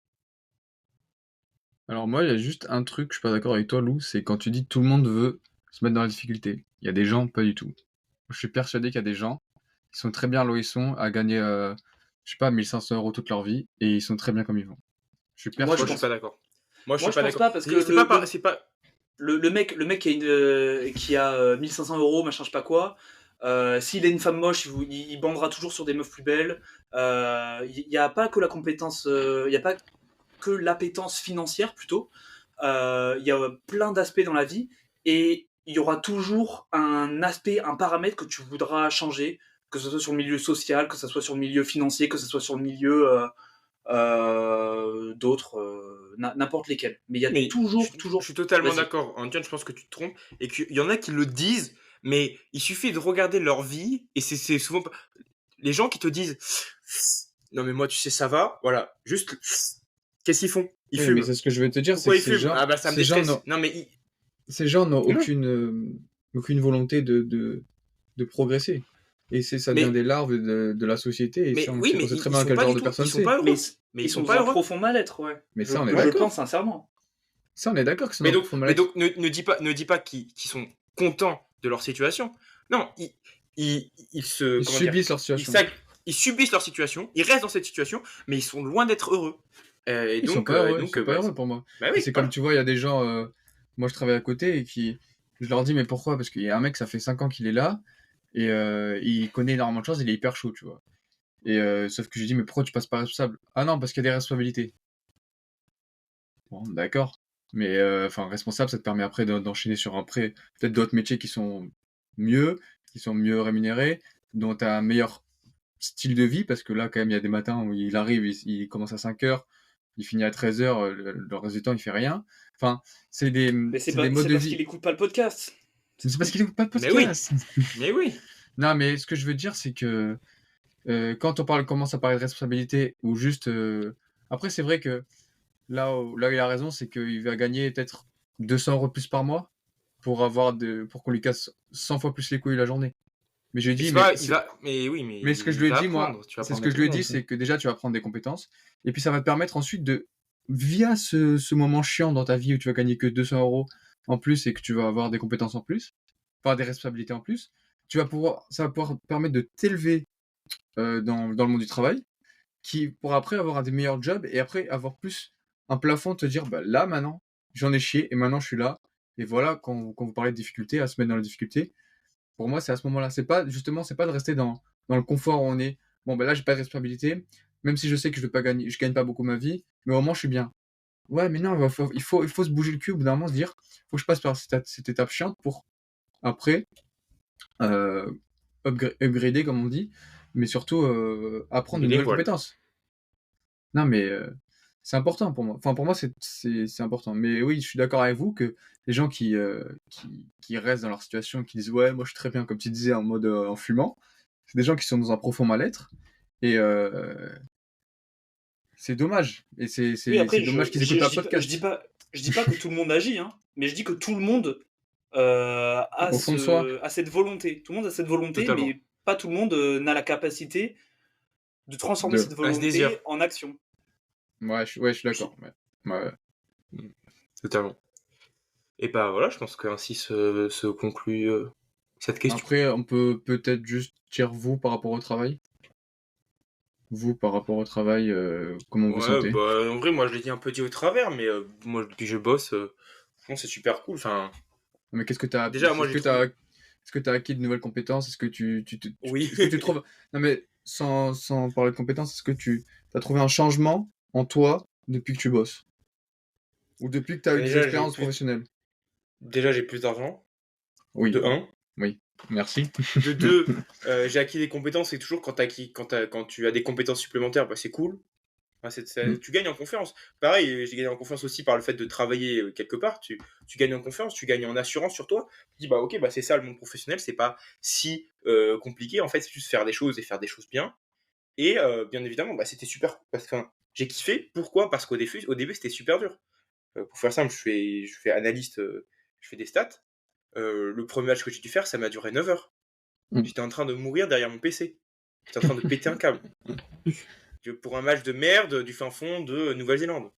Alors moi, il y a juste un truc, je suis pas d'accord avec toi, Lou, c'est quand tu dis tout le monde veut se mettre dans la difficulté. Il y a des gens, pas du tout. Je suis persuadé qu'il y a des gens qui sont très bien là où ils sont, à gagner, je sais pas, 1 500 € toute leur vie, et ils sont très bien comme ils vont. Je suis Moi, je Moi, je suis persuadé. pas pense, d'accord. Moi, je moi, suis je pas pense d'accord. pas parce que C'est pas. le mec qui a, qui a 1500 € machin, je sais pas quoi, S'il est une femme moche, il bandera toujours sur des meufs plus belles. Il n'y a pas que la compétence, il n'y a pas que l'appétence financière plutôt. Il y a plein d'aspects dans la vie et il y aura toujours un aspect, un paramètre que tu voudras changer, que ce soit sur le milieu social, que ce soit sur le milieu financier, que ce soit sur le milieu d'autres, n'importe lesquels. Mais il y a Mais toujours. je suis totalement Vas-y. d'accord. Antoine, je pense que tu te trompes et qu'il y en a qui le disent, mais il suffit de regarder leur vie et c'est souvent les gens qui te disent non mais moi tu sais ça va, voilà, juste qu'est-ce qu'ils font? Ils Oui, mais fument. c'est ce que je veux te dire, c'est Pourquoi que ils fument? Ah bah ça me ces gens déstresse. Non mais n'ont non. aucune volonté de progresser. Et ça devient Mais des larves de la société. Et mais ça, oui, mais on sait très ils bien sont quel pas genre du de tout, personne ils sont c'est. pas Mais heureux. Mais ils ils sont sont dans pas un heureux. profond mal-être, ouais. Mais ça, on est Je d'accord. pense sincèrement. Ça, on est d'accord que c'est Mais un donc, profond mais mal-être. donc ne dis pas qu'ils sont contents de leur situation. Non, ils se Ils comment dire, subissent leur ils, situation. sag- ils subissent leur situation, ils restent dans cette situation, mais ils sont loin d'être heureux. Et Ils sont donc, pas heureux, ils sont pas heureux pour moi. bah Et oui, c'est comme voilà. tu vois, il y a des gens, moi je travaille à côté et je leur dis mais pourquoi? Parce qu'il y a un mec, ça fait 5 ans qu'il est là et il connaît énormément de choses, il est hyper chaud, tu vois. Et sauf que je lui dis mais pourquoi tu passes pas responsable? Ah non, parce qu'il y a des responsabilités. Bon, d'accord. Mais enfin, responsable, ça te permet après d'enchaîner sur peut-être d'autres métiers qui sont mieux rémunérés, dont tu as un meilleur style de vie, parce que là, quand même, il y a des matins où il arrive, il commence à 5 heures, il finit à 13 heures, le reste du temps, il fait rien. Enfin, Mais c'est des modes c'est de parce qu'il vie. écoute pas le podcast. C'est parce qu'il écoute pas de Mais oui, podcast. mais oui. Non, mais ce que je veux dire, c'est que quand on commence à parler de responsabilité, ou juste... Après, c'est vrai que là où il a raison, c'est qu'il va gagner peut-être 200 € de plus par mois pour qu'on lui casse 100 fois plus les couilles la journée. Mais je lui Mais dis, c'est pas, mais oui, mais mais ce que je il lui ai va dit, moi, apprendre. Tu vas c'est ce apprendre que je lui ai dit, l'intelligence. c'est que déjà, tu vas prendre des compétences. Et puis, ça va te permettre ensuite via ce moment chiant dans ta vie où tu vas gagner que 200 € en plus et que tu vas avoir des compétences en plus, enfin des responsabilités en plus, ça va pouvoir te permettre de t'élever dans le monde du travail, qui pour après avoir un des meilleurs jobs et après avoir plus un plafond, te dire, bah là maintenant, j'en ai chié et maintenant je suis là. Et voilà, quand vous parlez de difficultés, à se mettre dans la difficulté, pour moi, c'est à ce moment-là. C'est pas de rester dans le confort où on est. Bon, ben là, j'ai pas de responsabilité, même si je sais que je vais pas gagner, je gagne pas beaucoup ma vie, mais au moins je suis bien. Ouais, mais non, il faut se bouger le cul au bout d'un moment, se dire, faut que je passe par cette étape chiante pour après euh, upgrader, comme on dit, mais surtout apprendre de Mais les nouvelles voiles. compétences. Non, mais c'est important pour moi. Enfin, pour moi, c'est important. Mais oui, je suis d'accord avec vous que les gens qui restent dans leur situation, qui disent ouais, moi je suis très bien, comme tu disais, en mode en fumant, c'est des gens qui sont dans un profond mal-être. Et c'est dommage. Et Oui, après, c'est dommage qu'ils écoutent pas le podcast. je dis pas que tout le monde agit, hein, mais je dis que tout le monde Au fond de soi. a cette volonté. Tout le monde a cette volonté, Totalement. mais pas tout le monde n'a la capacité de transformer De... cette À ce désir. volonté en action. Ouais, je suis d'accord. Ouais. Ouais. Totalement. Et bah voilà, je pense qu'ainsi se conclut cette question. Après, on peut peut-être juste dire vous par rapport au travail. Vous par rapport au travail, comment vous Ouais, sentez? bah en vrai, moi je l'ai dit un peu dit au travers, mais moi depuis que je bosse, franchement, c'est super cool. Enfin, Mais qu'est-ce que tu as déjà, moi j'ai trouvé. est-ce que tu as acquis de nouvelles compétences? Oui. Est-ce que tu trouves non mais sans parler de compétences, est-ce que tu as trouvé un changement en toi depuis que tu bosses? Ou depuis que tu as eu des Déjà, j'ai expériences plus, professionnelles? déjà, j'ai plus d'argent, Oui, de un. oui, merci. De deux, j'ai acquis des compétences, et toujours quand tu as des compétences supplémentaires, bah, c'est cool. Enfin, Mmh. tu gagnes en confiance. Pareil, j'ai gagné en confiance aussi par le fait de travailler quelque part. Tu gagnes en confiance, tu gagnes en assurance sur toi. Tu dis, bah ok, bah, c'est ça le monde professionnel, c'est pas si compliqué. En fait, c'est juste faire des choses et faire des choses bien. Et bien évidemment, bah, c'était super. Parce que enfin, j'ai kiffé. Pourquoi? Parce au début c'était super dur. Pour faire simple, je fais analyste, je fais des stats. Le premier match que j'ai dû faire, ça m'a duré 9 heures. Mmh. J'étais en train de mourir derrière mon PC. J'étais en train de péter un câble. Pour un match de merde du fin fond de Nouvelle-Zélande.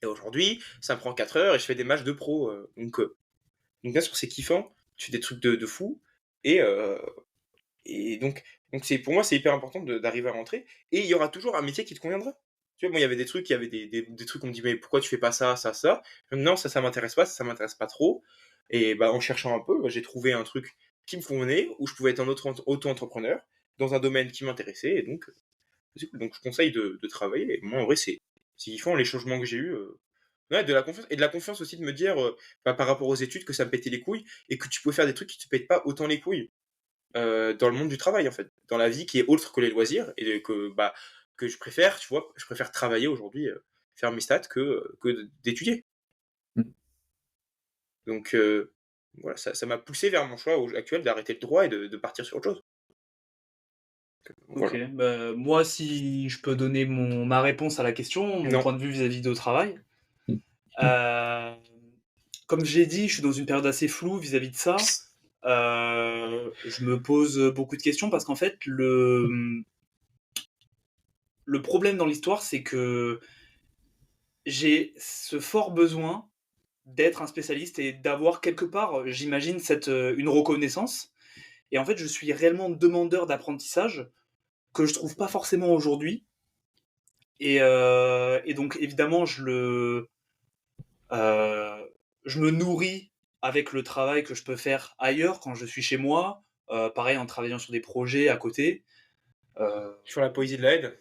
Et aujourd'hui, ça me prend 4 heures et je fais des matchs de pro. Donc bien sûr, c'est kiffant. Tu fais des trucs de fou. Et, donc pour moi, c'est hyper important d'arriver à rentrer. Et il y aura toujours un métier qui te conviendra. Tu vois, moi, il y avait des trucs, des trucs, on me dit, mais pourquoi tu fais pas ça, ça, ça? Non, ça m'intéresse pas, ça m'intéresse pas trop. Et bah, en cherchant un peu, bah, j'ai trouvé un truc qui me convenait, où je pouvais être un auto-entrepreneur dans un domaine qui m'intéressait. Et donc, c'est cool. Donc, je conseille de travailler. Et moi, en vrai, c'est kiffant les changements que j'ai eus. Ouais, de la confiance. Et de la confiance aussi de me dire, par rapport aux études, que ça me pétait les couilles et que tu peux faire des trucs qui te pètent pas autant les couilles dans le monde du travail, en fait. Dans la vie qui est autre que les loisirs et que je préfère, tu vois, je préfère travailler aujourd'hui, faire mes stats que d'étudier. Mm. Donc, voilà, ça m'a poussé vers mon choix actuel d'arrêter le droit et de partir sur autre chose. Ok, Voilà. bah, moi, si je peux donner ma réponse à la question, mon Non. point de vue vis-à-vis de travail, euh, comme j'ai dit, je suis dans une période assez floue vis-à-vis de ça. Je me pose beaucoup de questions parce qu'en fait, le problème dans l'histoire, c'est que j'ai ce fort besoin d'être un spécialiste et d'avoir quelque part, j'imagine, une reconnaissance. Et en fait, je suis réellement demandeur d'apprentissage que je trouve pas forcément aujourd'hui. Et donc, évidemment, je me nourris avec le travail que je peux faire ailleurs quand je suis chez moi. Pareil, en travaillant sur des projets à côté. Euh, Sur la poésie de la haine.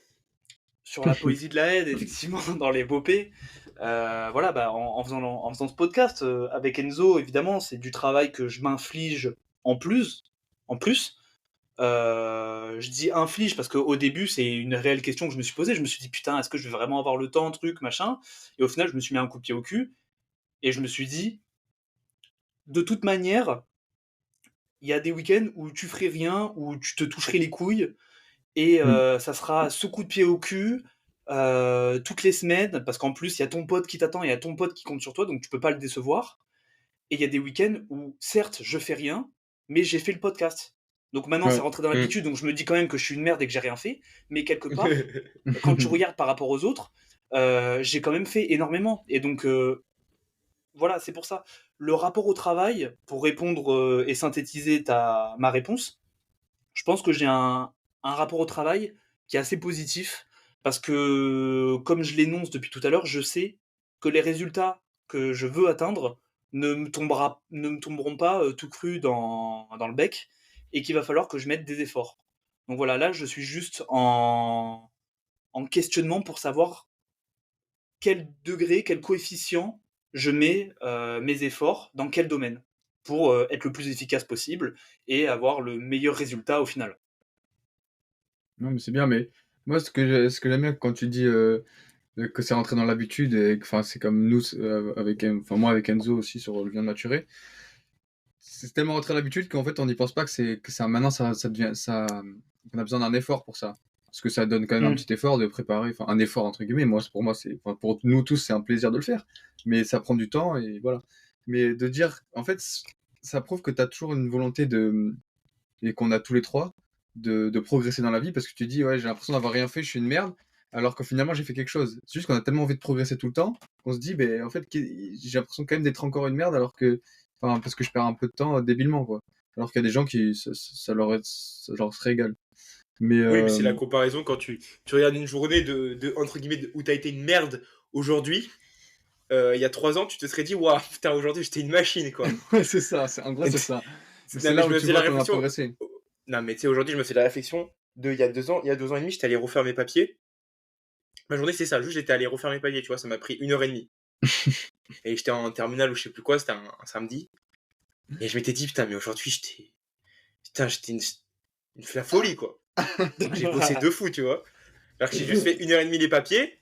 sur la poésie de la haine, effectivement, dans les bopées. Voilà, bah, en faisant ce podcast avec Enzo, évidemment, c'est du travail que je m'inflige en plus. En plus, je dis inflige parce qu'au début, c'est une réelle question que je me suis posée. Je me suis dit, putain, est-ce que je vais vraiment avoir le temps, truc, machin. Et au final, je me suis mis un coup de pied au cul. Et je me suis dit, de toute manière, il y a des week-ends où tu ferais rien, où tu te toucherais les couilles. Et ça sera ce coup de pied au cul toutes les semaines. Parce qu'en plus, il y a ton pote qui t'attend, il y a ton pote qui compte sur toi. Donc tu peux pas le décevoir. Et il y a des week-ends où, certes, je fais rien, mais j'ai fait le podcast. Donc maintenant, c'est Ouais. rentré dans l'habitude, donc je me dis quand même que je suis une merde et que j'ai rien fait. Mais quelque part, quand tu regardes par rapport aux autres, j'ai quand même fait énormément. Et donc, voilà, c'est pour ça. Le rapport au travail, pour répondre et synthétiser ma réponse, je pense que j'ai un rapport au travail qui est assez positif. Parce que, comme je l'énonce depuis tout à l'heure, je sais que les résultats que je veux atteindre ne me tomberont pas tout cru dans le bec et qu'il va falloir que je mette des efforts. Donc voilà, là, je suis juste en questionnement pour savoir quel degré, quel coefficient je mets mes efforts dans quel domaine pour être le plus efficace possible et avoir le meilleur résultat au final. Non, mais c'est bien, mais moi, ce que j'aime bien quand tu dis que c'est rentré dans l'habitude, et que enfin, c'est comme nous, enfin, moi avec Enzo aussi sur le vient de maturer, c'est tellement rentré dans l'habitude qu'en fait, on n'y pense pas que ça, maintenant, ça devient, on a besoin d'un effort pour ça. Parce que ça donne quand même un Mm. petit effort de préparer, enfin, un effort entre guillemets. Pour moi, enfin, pour nous tous, c'est un plaisir de le faire. Mais ça prend du temps et voilà. Mais de dire, en fait, ça prouve que tu as toujours une volonté et qu'on a tous les trois, de progresser dans la vie parce que tu dis, ouais, j'ai l'impression d'avoir rien fait, je suis une merde, alors que finalement j'ai fait quelque chose. C'est juste qu'on a tellement envie de progresser tout le temps qu'on se dit, ben en fait, j'ai l'impression quand même d'être encore une merde alors que, enfin, parce que je perds un peu de temps débilement, quoi. Alors qu'il y a des gens qui, ça leur serait égal. Mais, Oui, mais c'est la comparaison quand tu regardes une journée entre guillemets, où t'as été une merde aujourd'hui. Il y a 3 ans, tu te serais dit, waouh, putain, aujourd'hui j'étais une machine, quoi. ouais, c'est ça, en gros, c'est ça. Non, C'est mais là je où me tu faisais la vois qu'on a réflexion. progressé. Non, mais tu sais, aujourd'hui, je me fais la réflexion il y a 2 ans. Il y a 2 ans et demi, j'étais allé refaire mes papiers. Ma journée, c'est ça. Juste, j'étais allé refaire mes papiers, tu vois. Ça m'a pris 1h30. Et j'étais en terminale ou je sais plus quoi. C'était un samedi. Et je m'étais dit, putain, mais aujourd'hui, j'étais la folie, quoi. J'ai bossé de fou, tu vois. Alors que j'ai juste fait 1h30 les papiers.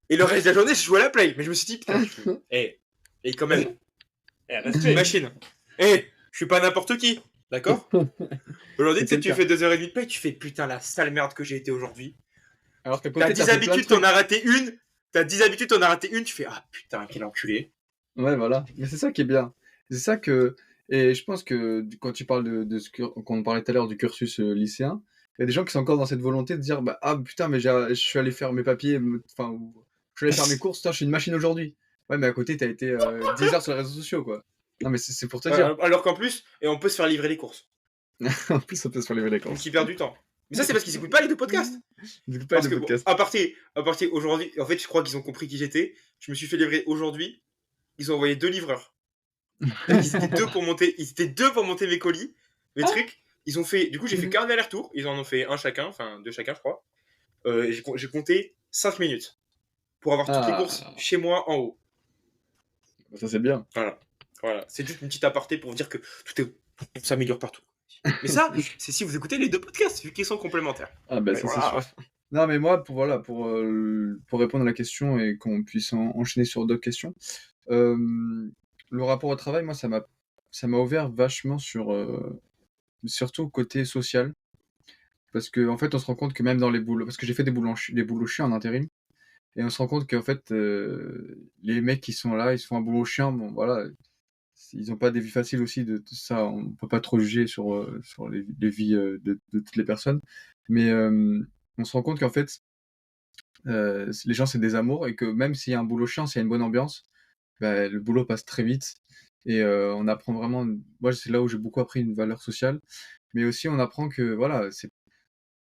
Et le reste de la journée, je jouais à la play. Mais je me suis dit, putain, et quand même, Eh, je suis une respect. machine. Je suis pas n'importe qui. D'accord. Aujourd'hui, tu sais, C'était tu le fais 2h30 de play, tu fais putain la sale merde que j'ai été aujourd'hui. Alors qu'à T'as côté, 10 fait plein de habitudes, trucs. t'en as raté une. T'as 10 habitudes, t'en as raté une, tu fais ah putain, quel enculé. Ouais, voilà. Mais c'est ça qui est bien. C'est ça que. Et je pense que quand tu parles de qu'on parlait tout à l'heure du cursus lycéen, il y a des gens qui sont encore dans cette volonté de dire bah, ah putain, mais je suis allé faire mes papiers, enfin, je suis allé faire mes courses, putain, je suis une machine aujourd'hui. Ouais, mais à côté, t'as été 10 heures sur les réseaux sociaux, quoi. Non, mais c'est pour te dire. Alors qu'en plus, et on peut se faire livrer les courses. En plus, on peut se faire les Donc vacances. il perd du temps. Mais ça, c'est parce qu'ils écoutent pas les deux podcasts. Du coup, pas Parce de que, bon, podcast. à partir aujourd'hui, en fait, je crois qu'ils ont compris qui j'étais. Je me suis fait livrer aujourd'hui. Ils ont envoyé 2 livreurs. Ils étaient deux pour monter mes colis. les trucs, ils ont fait. Du coup, j'ai fait 15 allers-retours. Ils en ont fait un chacun, enfin deux chacun, je crois. Et j'ai compté 5 minutes pour avoir toutes les courses Ah, chez moi en haut. ça c'est bien. Voilà. Voilà. C'est juste une petite aparté pour dire que on s'améliore partout. Mais ça, c'est si vous écoutez les deux podcasts, vu qu'ils sont complémentaires. Ah ben Mais ça voilà. c'est sûr. Non mais moi pour répondre à la question et qu'on puisse enchaîner sur d'autres questions, le rapport au travail, moi ça m'a ouvert vachement sur surtout côté social, parce que en fait on se rend compte que même dans les boulots, parce que j'ai fait des boulots chiants en intérim, et on se rend compte qu'en fait les mecs qui sont là, ils se font un boulot chiant, bon voilà, ils ont pas des vies faciles aussi, de ça on peut pas trop juger sur les vies de toutes les personnes, mais on se rend compte qu'en fait les gens c'est des amours, et que même s'il y a un boulot chiant, s'il y a une bonne ambiance, bah, le boulot passe très vite, et on apprend vraiment. Moi c'est là où j'ai beaucoup appris une valeur sociale, mais aussi on apprend que voilà,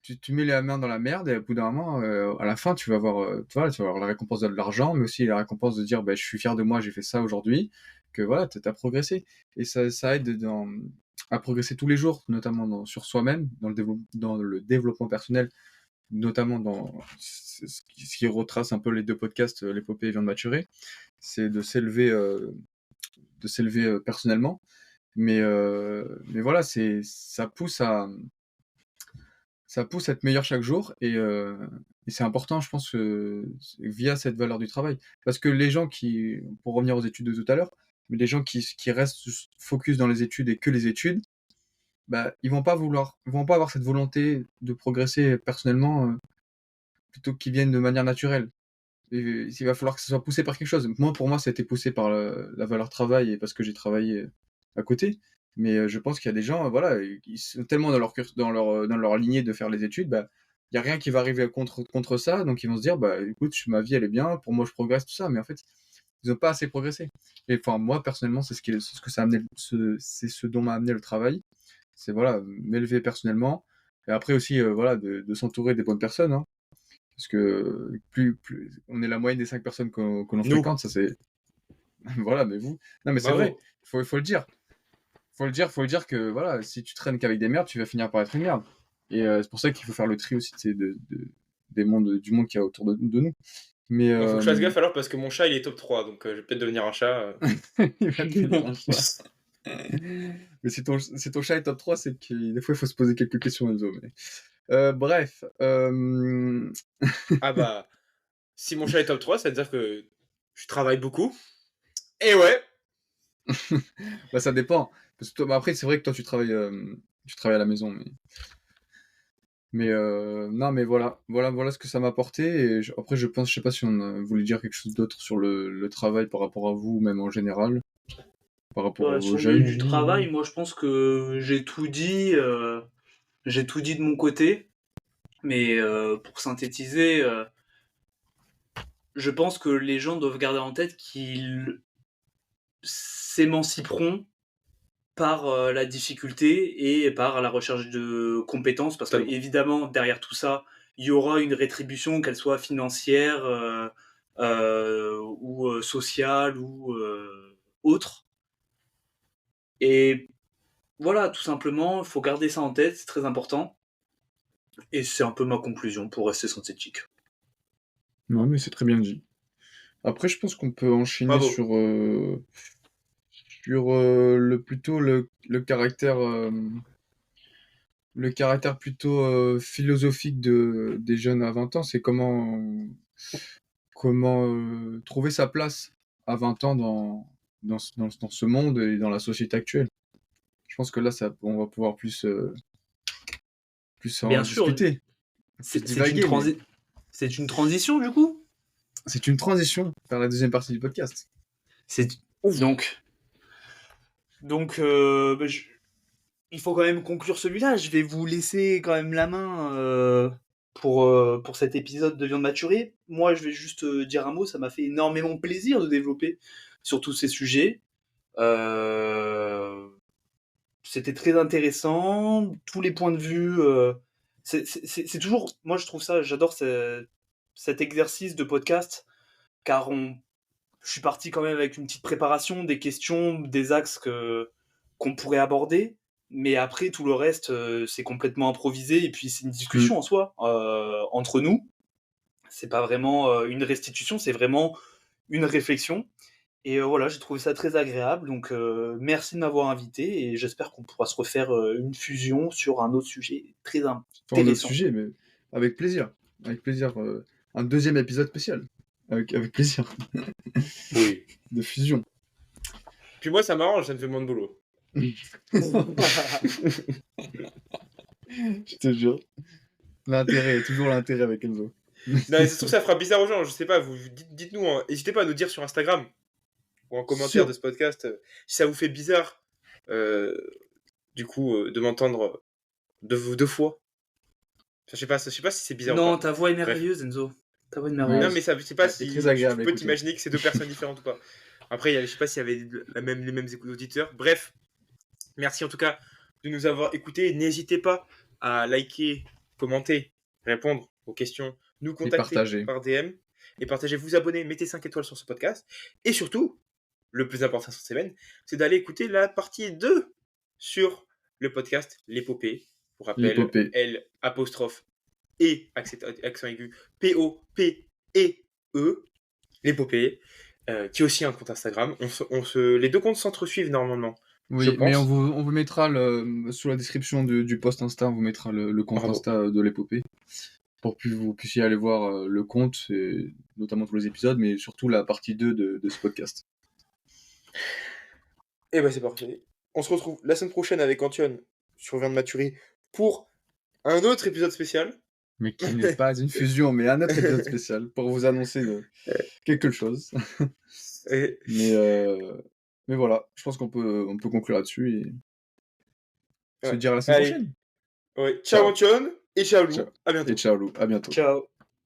tu mets les mains dans la merde, et au bout d'un moment, à la fin, tu vas avoir, tu vas avoir la récompense de l'argent, mais aussi la récompense de dire, bah, je suis fier de moi, j'ai fait ça aujourd'hui, que voilà, tu as progressé. Et ça aide à progresser tous les jours, notamment sur soi-même, dans le développement personnel, notamment dans ce qui retrace un peu les deux podcasts, l'épopée vient de maturer, c'est de s'élever personnellement. Mais voilà, ça pousse à être meilleur chaque jour, et c'est important, je pense, via cette valeur du travail. Parce que les gens pour revenir aux études de tout à l'heure, mais les gens qui restent focus dans les études et que les études, bah, ils vont pas avoir cette volonté de progresser personnellement, plutôt qu'ils viennent de manière naturelle. Et il va falloir que ça soit poussé par quelque chose. Moi, pour moi, ça a été poussé par la valeur travail, et parce que j'ai travaillé à côté. Mais je pense qu'il y a des gens, voilà, ils sont tellement dans leur lignée de faire les études, bah, il n'y a rien qui va arriver contre ça. Donc ils vont se dire, bah écoute, ma vie elle est bien, pour moi je progresse, tout ça. Mais en fait, ils n'ont pas assez progressé. Et enfin, moi personnellement, c'est ce que ça a amené, c'est ce dont m'a amené le travail. C'est voilà, m'élever personnellement. Et après aussi, voilà, de s'entourer des bonnes personnes, hein. Parce que plus on est la moyenne des 5 personnes que l'on Nous. fréquente, ça c'est. Voilà, mais vous. Non, mais c'est vrai, Bravo. faut le dire. Faut le dire que voilà, si tu traînes qu'avec des merdes, tu vas finir par être une merde. Et c'est pour ça qu'il faut faire le tri aussi, tu sais, du monde qu'il y a autour de nous. Mais Moi, faut que je fasse gaffe alors parce que mon chat il est top 3, donc je vais peut-être devenir un chat. il va devenir un chat. Mais si ton chat est top 3, c'est que des fois il faut se poser quelques questions, Enzo. Mais... bref. Ah bah, si mon chat est top 3, ça veut dire que je travaille beaucoup. Et ouais. Bah, ça dépend. Parce que toi, bah, après, c'est vrai que toi, tu travailles à la maison. Mais non, mais voilà ce que ça m'a apporté. Et après, je sais pas si on voulait dire quelque chose d'autre sur le travail par rapport à vous, même en général, par rapport Ouais, aux sur jeunes. du travail, moi je pense que j'ai tout dit de mon côté, mais pour synthétiser, je pense que les gens doivent garder en tête qu'ils s'émanciperont par la difficulté et par la recherche de compétences, parce que Totalement. évidemment derrière tout ça, il y aura une rétribution, qu'elle soit financière ou sociale ou autre. Et voilà, tout simplement, il faut garder ça en tête, c'est très important. Et c'est un peu ma conclusion pour rester synthétique. Non, mais c'est très bien dit. Après, je pense qu'on peut enchaîner Bravo. sur plutôt le caractère plutôt philosophique des jeunes à 20 ans. C'est comment trouver sa place à 20 ans dans ce monde et dans la société actuelle. Je pense que là, on va pouvoir plus en Bien sûr, discuter, plus divaguer, mais c'est une transition du coup. c'est une transition vers la deuxième partie du podcast. C'est donc bah, il faut quand même conclure celui-là. Je vais vous laisser quand même la main pour cet épisode de Viande Maturée. Moi, je vais juste dire un mot. Ça m'a fait énormément plaisir de développer sur tous ces sujets. C'était très intéressant. Tous les points de vue. C'est toujours. Moi, je trouve ça. J'adore cet exercice de podcast car je suis parti quand même avec une petite préparation, des questions, des axes qu'on pourrait aborder. Mais après, tout le reste, c'est complètement improvisé. Et puis, c'est une discussion en soi, entre nous. C'est pas vraiment une restitution, c'est vraiment une réflexion. Et voilà, j'ai trouvé ça très agréable. Donc, merci de m'avoir invité. Et j'espère qu'on pourra se refaire une fusion sur un autre sujet très Sur un autre intéressant. sujet, mais avec plaisir. Avec plaisir. Un deuxième épisode spécial. Avec plaisir. Oui. De fusion. Puis moi, ça m'arrange, ça me fait moins de boulot. Je te jure. L'intérêt, toujours l'intérêt avec Enzo. Non, mais ça se trouve, ça fera bizarre aux gens, je sais pas, dites-nous, n'hésitez pas à nous dire sur Instagram ou en commentaire de ce podcast si ça vous fait bizarre, du coup, de m'entendre deux fois. Enfin, je sais pas si c'est bizarre ou Non, pas. ta voix est merveilleuse, Enzo. Ta voix est merveilleuse. Non, mais ça, je sais pas C'est si très agréable tu à peux écouter. t'imaginer que c'est deux personnes différentes ou pas. Après, je sais pas s'il y avait les mêmes auditeurs. Bref, merci en tout cas de nous avoir écoutés. N'hésitez pas à liker, commenter, répondre aux questions, nous contacter partager. par DM et partager, vous abonner, mettez 5 étoiles sur ce podcast. Et surtout, le plus important cette semaine, c'est d'aller écouter la partie 2 sur le podcast L'Épopée. Pour rappel, L'Épopée. L apostrophe et accent aigu P-O-P-E-E, L'Épopée, qui est aussi un compte Instagram. Les deux comptes s'entresuivent normalement. Oui, mais on vous mettra sous la description du post Insta, on vous mettra le compte Insta de l'Épopée pour que vous puissiez aller voir le compte, et notamment tous les épisodes, mais surtout la partie 2 de ce podcast. Et bah c'est parfait. On se retrouve la semaine prochaine avec Antoine sur Vient de Maturer pour un autre épisode spécial. Mais qui n'est pas une fusion, mais un autre épisode spécial pour vous annoncer quelque chose. Mais voilà, je pense qu'on peut conclure là-dessus et se dire à la semaine prochaine. Ouais. Ciao Antoine et ciao Lou. Ciao. À bientôt. Et ciao Lou, à bientôt. Ciao.